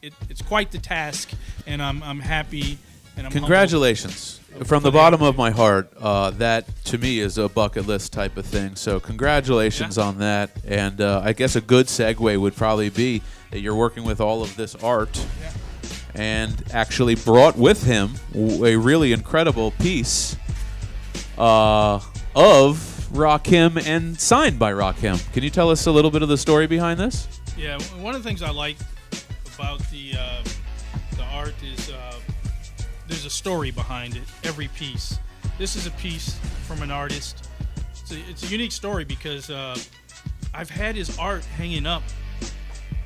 it's quite the task, and I'm happy. And I'm congratulations from the bottom of my heart. That to me is a bucket list type of thing. So congratulations on that. And I guess a good segue would probably be that you're working with all of this art, and actually brought with him a really incredible piece of Rakim and signed by Rakim. Can you tell us a little bit of the story behind this? Yeah, one of the things I like about the art is there's a story behind it, every piece. This is a piece from an artist. It's a unique story because I've had his art hanging up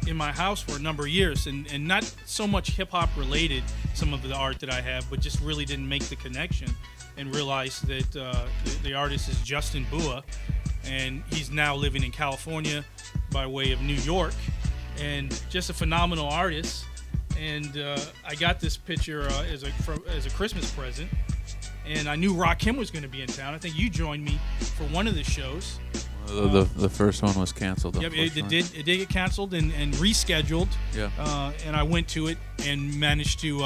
in my house for a number of years, and not so much hip-hop related, some of the art that I have, but just really didn't make the connection and realized that the artist is Justin Bua, and he's now living in California by way of New York, and just a phenomenal artist. And I got this picture as a Christmas present, and I knew Rakim was going to be in town. I think you joined me for one of the shows. The first one was canceled. Yeah, it did get canceled and rescheduled. Yeah. And I went to it and managed to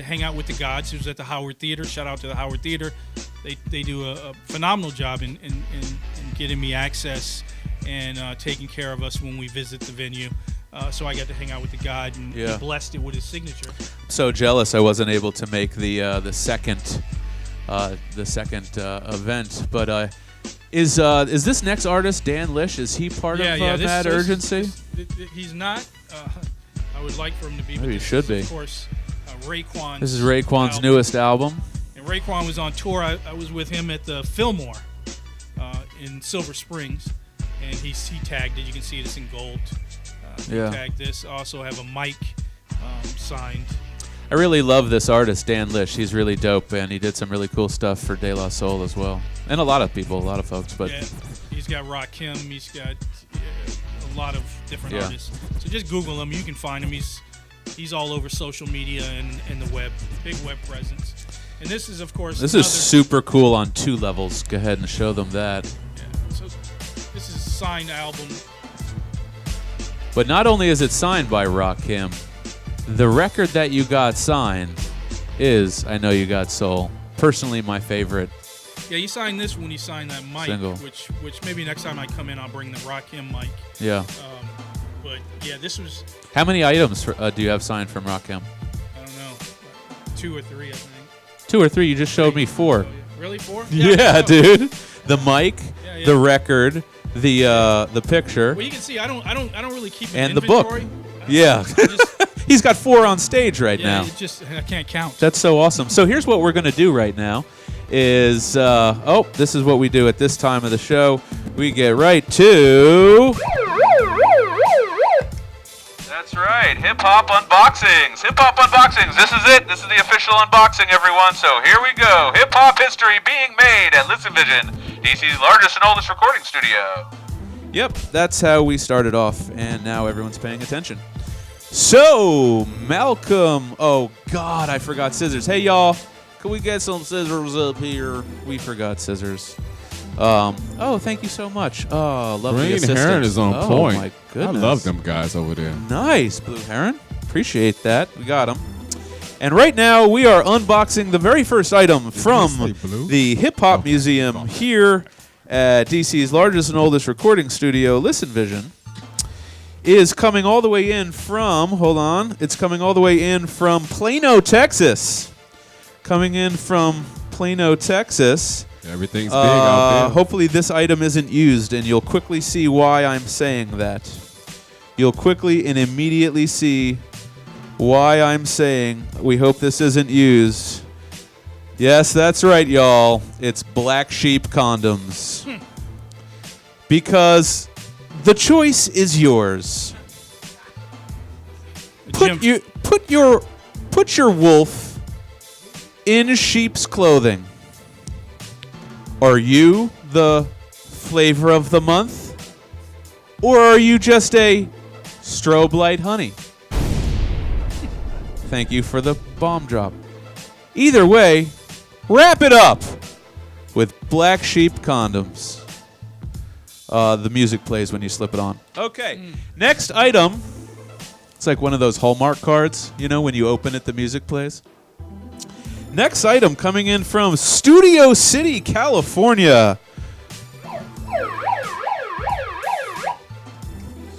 hang out with the Gods, who's at the Howard Theater. Shout out to the Howard Theater. They do a phenomenal job in getting me access and taking care of us when we visit the venue. So I got to hang out with the God, and he blessed it with his signature. I'm so jealous I wasn't able to make the second event. But is this next artist Dan Lish? Is he part of Mad Urgency? He's not. I would like for him to be. Maybe he should be. Of course, Raekwon's. This is Raekwon's newest album. And Raekwon was on tour. I was with him at the Fillmore in Silver Springs, and he tagged it. You can see it's in gold. Tagged this. Also have a mic signed. I really love this artist, Dan Lish. He's really dope, and he did some really cool stuff for De La Soul as well, and a lot of folks. But he's got Rakim. He's got a lot of different artists. So just Google him. You can find him. He's all over social media and the web. Big web presence. And this is, of course, this is super cool on two levels. Go ahead and show them that. Yeah. So this is a signed album. But not only is it signed by Rakim, the record that you got signed is I Know You Got Soul. Personally, my favorite. Yeah, he signed this when he signed that mic, single. which maybe next time I come in, I'll bring the Rakim mic. Yeah. But yeah, this was. How many items do you have signed from Rakim? I don't know, 2 or 3, I think. 2 or 3? You just showed me 4. Really, 4? Yeah, dude. The mic, the record. The picture. Well, you can see I don't really keep an and inventory. The book. Yeah, he's got 4 on stage right now. It's just I can't count. That's so awesome. So here's what we're gonna do right now. Is this is what we do at this time of the show. We get right to. That's right, hip hop unboxings. Hip hop unboxings. This is it. This is the official unboxing, everyone. So here we go. Hip hop history being made at Listen Vision, DC's largest and oldest recording studio. Yep, that's how we started off, and now everyone's paying attention. So, Malcolm, oh God, I forgot scissors. Hey y'all, can we get some scissors up here? We forgot scissors. Oh, thank you so much. Oh, lovely Green assistance. Heron is on point. Oh my goodness. I love them guys over there. Nice, Blue Heron. Appreciate that. We got them. And right now, we are unboxing the very first item from the Hip Hop Museum here at DC's largest and oldest recording studio, Listen Vision, is coming all the way in from, it's coming all the way in from Plano, Texas. Coming in from Plano, Texas. Everything's big out there. Hopefully this item isn't used, and you'll quickly see why I'm saying that. You'll quickly and immediately see why I'm saying we hope this isn't used. Yes, that's right, y'all. It's Black Sheep condoms. Because the choice is yours. Put your wolf in sheep's clothing. Are you the flavor of the month? Or are you just a strobe light honey? Thank you for the bomb drop. Either way, wrap it up with Black Sheep condoms. The music plays when you slip it on. Okay, next item. It's like one of those Hallmark cards, you know, when you open it, the music plays. Next item coming in from Studio City, California.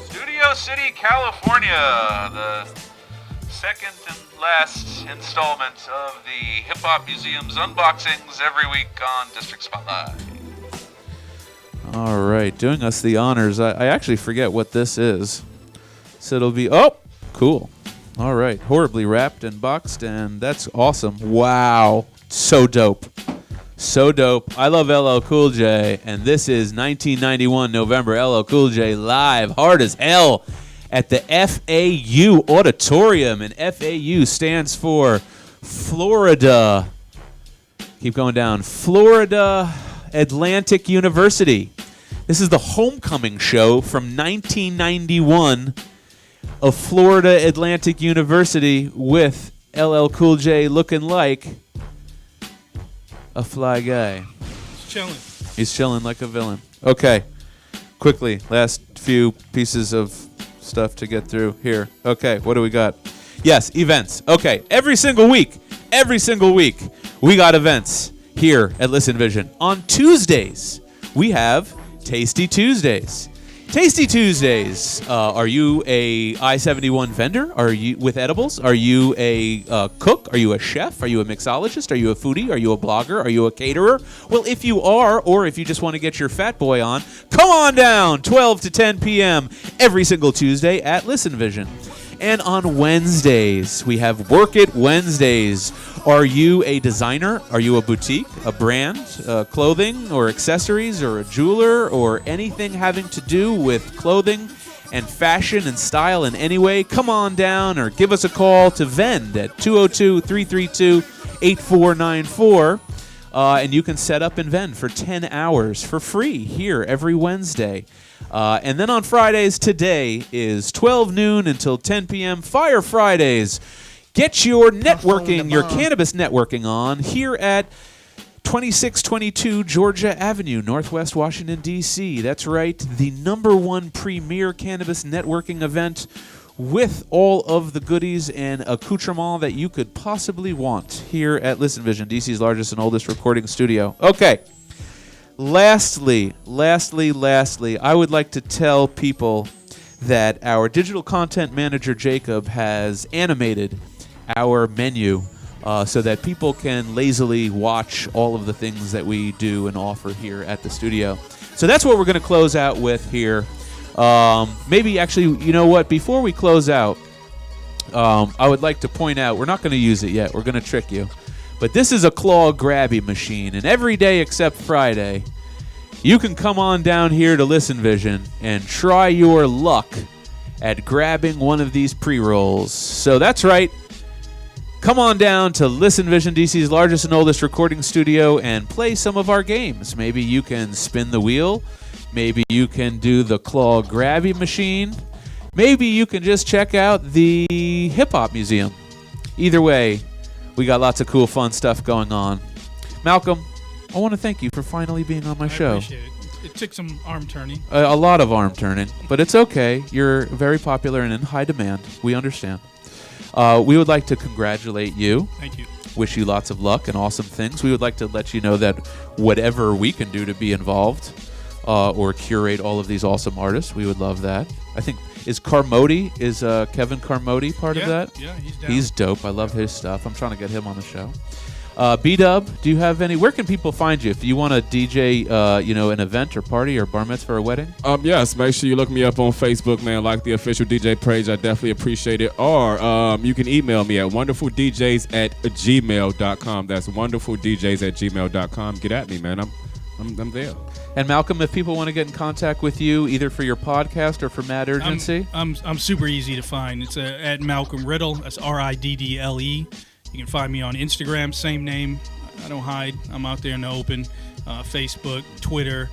Studio City, California. The second and last installment of the Hip Hop Museum's unboxings every week on District Spotlight. All right, doing us the honors. I actually forget what this is. So it'll be, oh, cool. All right, horribly wrapped and boxed, and that's awesome. Wow, so dope. So dope. I love LL Cool J, and this is 1991 November LL Cool J live, hard as hell, at the FAU Auditorium, and FAU stands for Florida. Keep going down. Florida Atlantic University. This is the homecoming show from 1991 of Florida Atlantic University with LL Cool J looking like a fly guy. He's chilling. He's chilling like a villain. Okay, quickly, last few pieces of stuff to get through here. Okay, what do we got? Yes, events. Okay, every single week, we got events here at Listen Vision. On Tuesdays, we have Tasty Tuesdays. Tasty Tuesdays. Are you a I-71 vendor? Are you with edibles? Are you a cook? Are you a chef? Are you a mixologist? Are you a foodie? Are you a blogger? Are you a caterer? Well, if you are, or if you just want to get your fat boy on, come on down, 12 to 10 p.m. every single Tuesday at Listen Vision. And on Wednesdays, we have Work It Wednesdays. Are you a designer? Are you a boutique, a brand, clothing or accessories, or a jeweler, or anything having to do with clothing and fashion and style in any way? Come on down or give us a call to Vend at 202-332-8494. And you can set up and Vend for 10 hours for free here every Wednesday. And then on Fridays, today is 12 noon until 10 p.m. Fire Fridays. Get your networking, your cannabis networking on here at 2622 Georgia Avenue, Northwest Washington, D.C. That's right, the #1 premier cannabis networking event with all of the goodies and accoutrement that you could possibly want here at Listen Vision, D.C.'s largest and oldest recording studio. Okay. Lastly, I would like to tell people that our digital content manager, Jacob, has animated our menu so that people can lazily watch all of the things that we do and offer here at the studio. So that's what we're going to close out with here. Maybe actually, you know what? Before we close out, I would like to point out, we're not going to use it yet. We're going to trick you. But this is a claw grabby machine, and every day except Friday, you can come on down here to Listen Vision and try your luck at grabbing one of these pre-rolls. So that's right. Come on down to Listen Vision, DC's largest and oldest recording studio, and play some of our games. Maybe you can spin the wheel. Maybe you can do the claw grabby machine. Maybe you can just check out the Hip Hop Museum. Either way, we got lots of cool, fun stuff going on. Malcolm, I want to thank you for finally being on my show. I appreciate it. It took some arm turning. A lot of arm turning, but it's okay. You're very popular and in high demand. We understand. We would like to congratulate you. Thank you. wish you lots of luck and awesome things. We would like to let you know that whatever we can do to be involved or curate all of these awesome artists, we would love that. I think, is Kevin Carmody part of that? Yeah, he's down. He's dope. I love his stuff. I'm trying to get him on the show. B-Dub, do you have any? Where can people find you if you want to DJ, an event or party or bar mitzvah or wedding? Yes, make sure you look me up on Facebook, man. Like the official DJ page. I definitely appreciate it. Or you can email me at wonderfuldjs@gmail.com. That's wonderfuldjs@gmail.com. Get at me, man. I'm there. And Malcolm, if people want to get in contact with you, either for your podcast or for Mad Urgency, I'm super easy to find. It's at Malcolm Riddle. That's Riddle. You can find me on Instagram, same name. I don't hide. I'm out there in the open. Facebook, Twitter,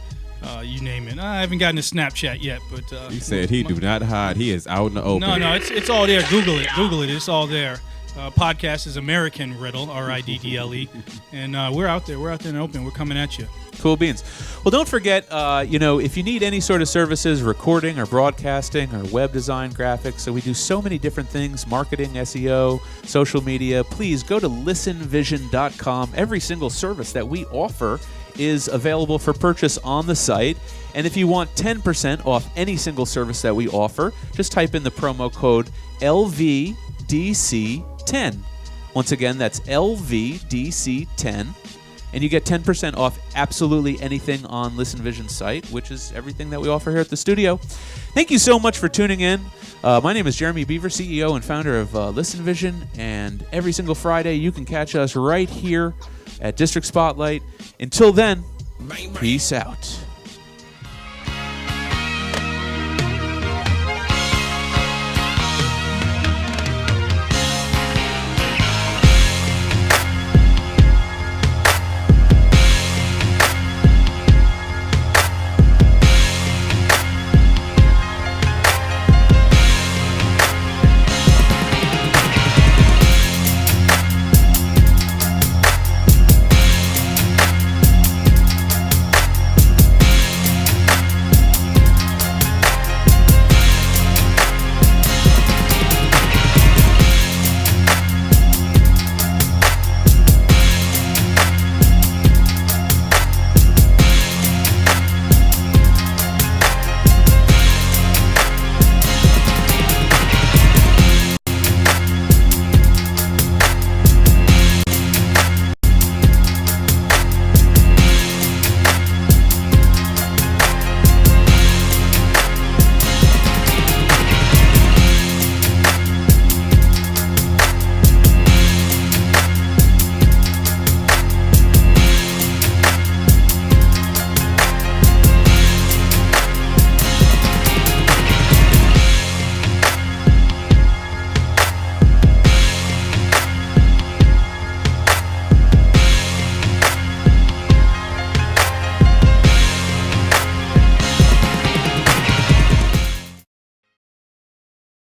you name it. I haven't gotten to Snapchat yet, but he said he do not hide. He is out in the open. No, it's all there. Google it. It's all there. Podcast is American Riddle, Riddle, and we're out there. We're out there in the open. We're coming at you. Cool beans. Well, don't forget, if you need any sort of services, recording or broadcasting or web design, graphics, so we do so many different things, marketing, SEO, social media, please go to listenvision.com. Every single service that we offer is available for purchase on the site. And if you want 10% off any single service that we offer, just type in the promo code LVDC10. Once again, that's LVDC10. And you get 10% off absolutely anything on Listen Vision's site, which is everything that we offer here at the studio. Thank you so much for tuning in. My name is Jeremy Beaver, CEO and founder of Listen Vision, and every single Friday you can catch us right here at District Spotlight. Until then, peace out.